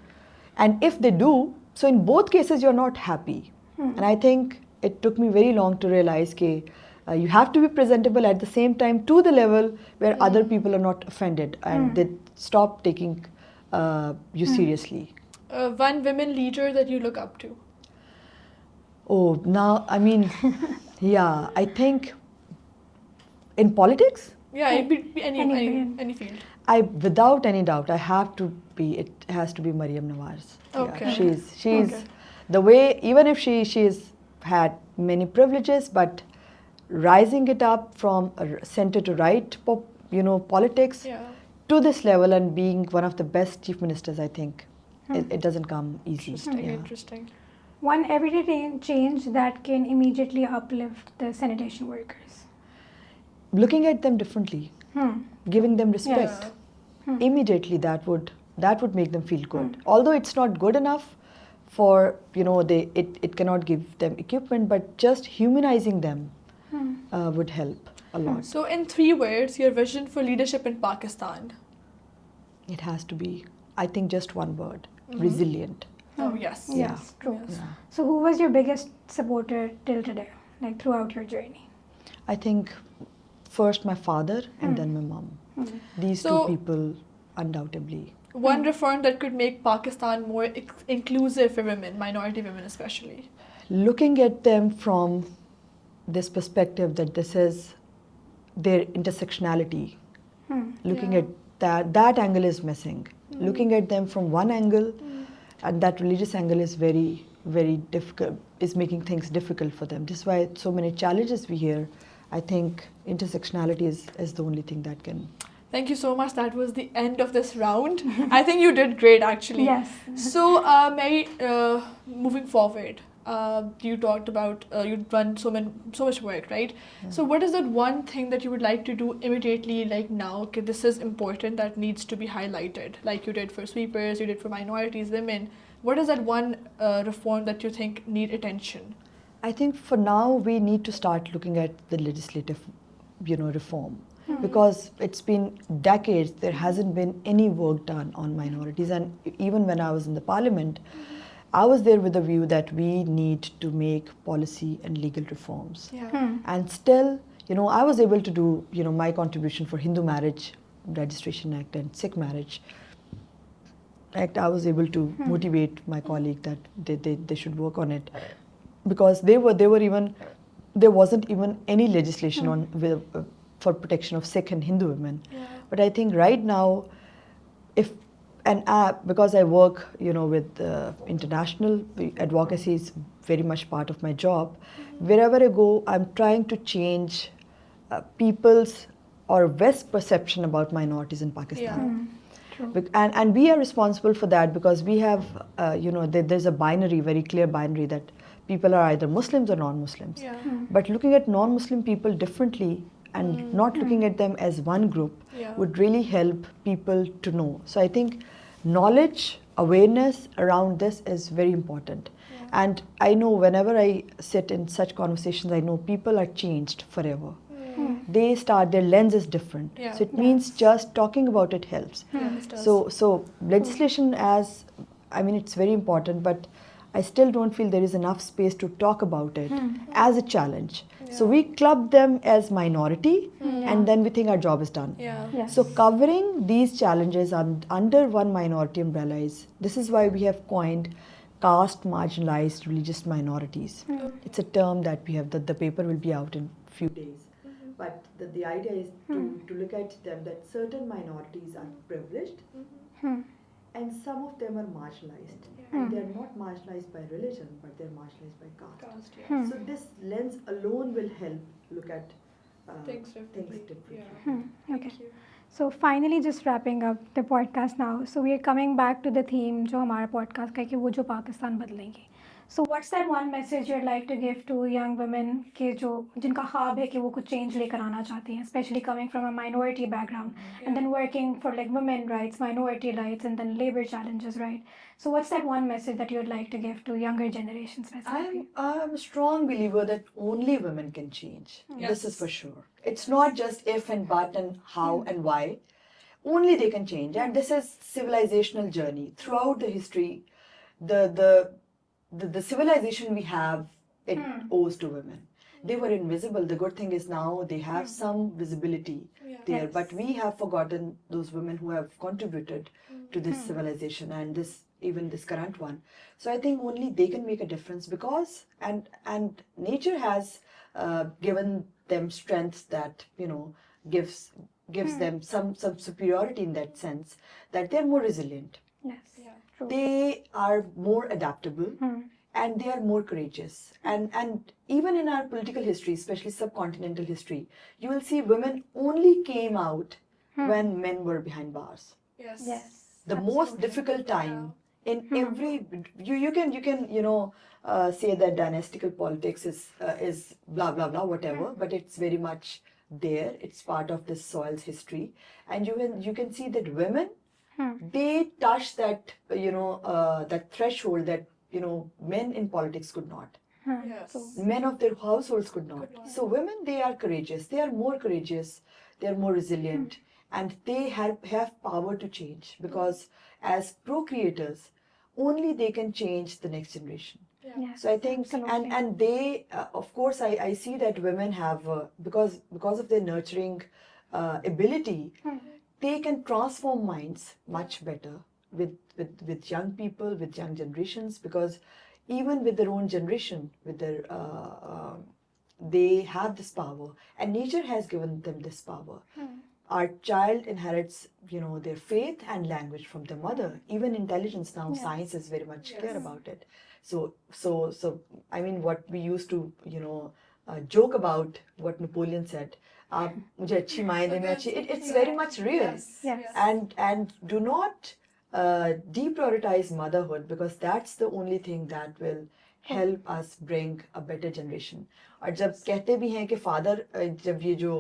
[SPEAKER 4] and if they do, so in both cases you're not happy. And I think it took me very long to realize that you have to be presentable at the same time to the level where other people are not offended and they stop taking you seriously.
[SPEAKER 2] One women leader that you look up to.
[SPEAKER 4] Oh, now, I mean, yeah, I think in politics,
[SPEAKER 2] Yeah, it could be
[SPEAKER 3] Any field.
[SPEAKER 2] any field.
[SPEAKER 4] without any doubt, it has to be Maryam Nawaz.
[SPEAKER 2] Okay.
[SPEAKER 4] Yeah, she's
[SPEAKER 2] Okay.
[SPEAKER 4] the way, even if she's had many privileges, but rising it up from center to right, politics
[SPEAKER 2] Yeah.
[SPEAKER 4] to this level and being one of the best chief ministers, I think it doesn't come easy.
[SPEAKER 2] Interesting.
[SPEAKER 4] Yeah.
[SPEAKER 2] Interesting.
[SPEAKER 3] One everyday change that can immediately uplift the sanitation workers.
[SPEAKER 4] Looking at them differently, giving them respect.
[SPEAKER 2] Yeah.
[SPEAKER 4] Immediately that would make them feel good. Although it's not good enough for, it cannot give them equipment, but just humanizing them would help a lot.
[SPEAKER 2] So, in 3 words, your vision for leadership in Pakistan.
[SPEAKER 4] It has to be, I think, just one word: resilient.
[SPEAKER 2] Oh yes.
[SPEAKER 3] Yes, true.
[SPEAKER 2] Yes.
[SPEAKER 4] Yeah.
[SPEAKER 3] So who was your biggest supporter till today, like throughout your journey?
[SPEAKER 4] I think first my father and then my mom. These
[SPEAKER 2] So-
[SPEAKER 4] two people, undoubtedly.
[SPEAKER 2] One reform that could make Pakistan more inclusive for women, minority women especially.
[SPEAKER 4] Looking at them from this perspective that this is their intersectionality, looking
[SPEAKER 2] Yeah.
[SPEAKER 4] at that angle is missing. Looking at them from one angle, and that religious angle is very, very difficult, is making things difficult for them. This is why so many challenges we hear. I think intersectionality is the only thing that can.
[SPEAKER 2] Thank you so much. That was the end of this round. I think you did great, actually.
[SPEAKER 3] Yes.
[SPEAKER 2] So, Mary, moving forward, you talked about you've done so much work, right? So, what is that one thing that you would like to do immediately, like now? Okay, this is important, that needs to be highlighted, like you did for sweepers, you did for minorities, women. What is that one reform that you think need attention?
[SPEAKER 4] I think for now we need to start looking at the legislative, reform, because it's been decades there hasn't been any work done on minorities, and even when I was in the parliament, I was there with the view that we need to make policy and legal reforms.
[SPEAKER 2] Yeah.
[SPEAKER 4] And still, I was able to do, my contribution for Hindu Marriage Registration Act and Sikh Marriage Act. I was able to motivate my colleague that they should work on it, because there wasn't even any legislation for protection of Sikh and Hindu women.
[SPEAKER 2] Yeah.
[SPEAKER 4] But I think right now, because I work, with international advocacy is very much part of my job. Wherever I go, I'm trying to change people's or West perception about minorities in Pakistan.
[SPEAKER 3] True.
[SPEAKER 4] And we are responsible for that, because we have, there's a binary, very clear binary, that people are either Muslims or non-Muslims.
[SPEAKER 2] Yeah.
[SPEAKER 4] But looking at non-Muslim people differently and not looking at them as one group
[SPEAKER 2] Yeah.
[SPEAKER 4] would really help people to know. So I think knowledge, awareness around this is very important.
[SPEAKER 2] Yeah.
[SPEAKER 4] And I know whenever I sit in such conversations, I know people are changed forever. Their lens is different.
[SPEAKER 2] Yeah.
[SPEAKER 4] So it means just talking about it helps.
[SPEAKER 2] Yeah, this does.
[SPEAKER 4] So legislation it's very important, but I still don't feel there is enough space to talk about it as a challenge. So we club them as minority and then we think our job is done.
[SPEAKER 2] Yeah.
[SPEAKER 3] Yes.
[SPEAKER 4] So covering these challenges under one minority umbrella this is why we have coined caste marginalized religious minorities. It's a term that we have, that the paper will be out in few days. But the idea is to look at them that certain minorities are privileged and some of them are marginalized. And they are not marginalized by religion, but they are marginalized by caste. So this lens alone will help look at
[SPEAKER 2] Things differently.
[SPEAKER 4] differently.
[SPEAKER 3] Okay. So finally, just wrapping up the podcast now. So we are coming back to the theme जो हमारा podcast का है कि वो जो पाकिस्तान बदलेंगे. So what's that one message you'd like to give to young women के जो जिनका ख्वाब है कि वो कुछ change लेकर आना चाहती हैं, especially coming from a minority background and then working for like women rights, minority rights, and then labor challenges, right? So what's that one message that you'd like to give to younger generations specifically?
[SPEAKER 4] I'm a strong believer that only women can change. This is for sure. It's not just if and but and how and why. Only they can change. And this is civilizational journey. Throughout the history, the civilization we have, it owes to women. They were invisible. The good thing is now they have some visibility there.
[SPEAKER 3] Yes.
[SPEAKER 4] But we have forgotten those women who have contributed to this civilization and this current one. So I think only they can make a difference because and nature has given them strengths that gives them some superiority in that sense, that they're more resilient.
[SPEAKER 3] Yes. True.
[SPEAKER 4] They are more adaptable and they are more courageous. And even in our political history, especially subcontinental history, you will see women only came out when men were behind bars.
[SPEAKER 2] Yes.
[SPEAKER 3] Yes.
[SPEAKER 4] The most difficult time in every you can say that dynastical politics is blah blah blah whatever, but it's very much there. It's part of this soil's history, and you can see that women they touch that that threshold that men in politics could not.
[SPEAKER 2] Yes.
[SPEAKER 4] Men of their households could not. So women, they are courageous. They are more courageous. They are more resilient, and they have power to change because as procreators, only they can change the next generation.
[SPEAKER 3] Yes.
[SPEAKER 4] So I think,
[SPEAKER 3] Absolutely.
[SPEAKER 4] and they, of course, I see that women have because of their nurturing ability, they can transform minds much better with young people, with young generations, because even with their own generation, with their they have this power, and nature has given them this power. Our child inherits, their faith and language from their mother. Even intelligence now, science is very much clear about it. So I mean, what we used to, joke about what Napoleon said. "आप मुझे अच्छी माएँ दे, मैं अच्छी." It's very much real.
[SPEAKER 3] Yes.
[SPEAKER 4] And do not deprioritize motherhood, because that's the only thing that will help us bring a better generation. और जब कहते भी हैं कि फादर जब ये जो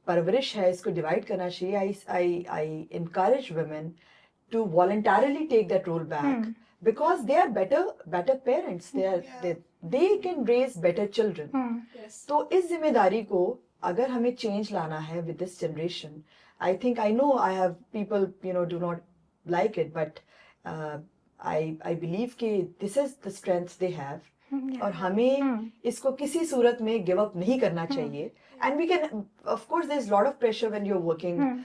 [SPEAKER 4] परवरिश है इसको डिवाइड करना चाहिए, I encourage women to voluntarily take that role back because they are better parents. They can raise better children.
[SPEAKER 2] Yes.
[SPEAKER 4] तो इस जिम्मेदारी को अगर हमें change लाना है with this generation, I know I have people do not like it, but I believe कि this is the strength they have. और हमें इसको किसी सूरत में give up नहीं करना चाहिए. And we can, of course, there's a lot of pressure when you're working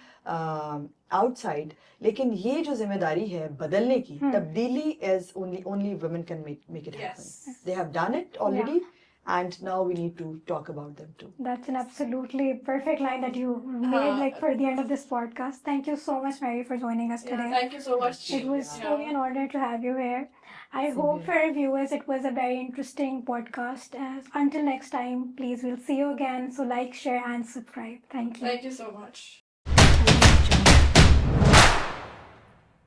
[SPEAKER 4] outside. लेकिन ये जो जिम्मेदारी है बदलने की, तब्दीली is only women can make it happen.
[SPEAKER 2] Yes.
[SPEAKER 4] They have done it already, and now we need to talk about them too.
[SPEAKER 3] That's an absolutely perfect line that you made for the end of this podcast. Thank you so much, Mary, for joining us today.
[SPEAKER 2] Thank you so much.
[SPEAKER 3] It was truly an honor to have you here. I hope for our viewers it was a very interesting podcast. Until next time, please, we'll see you again. So like, share, and subscribe. Thank you.
[SPEAKER 2] Thank you so much.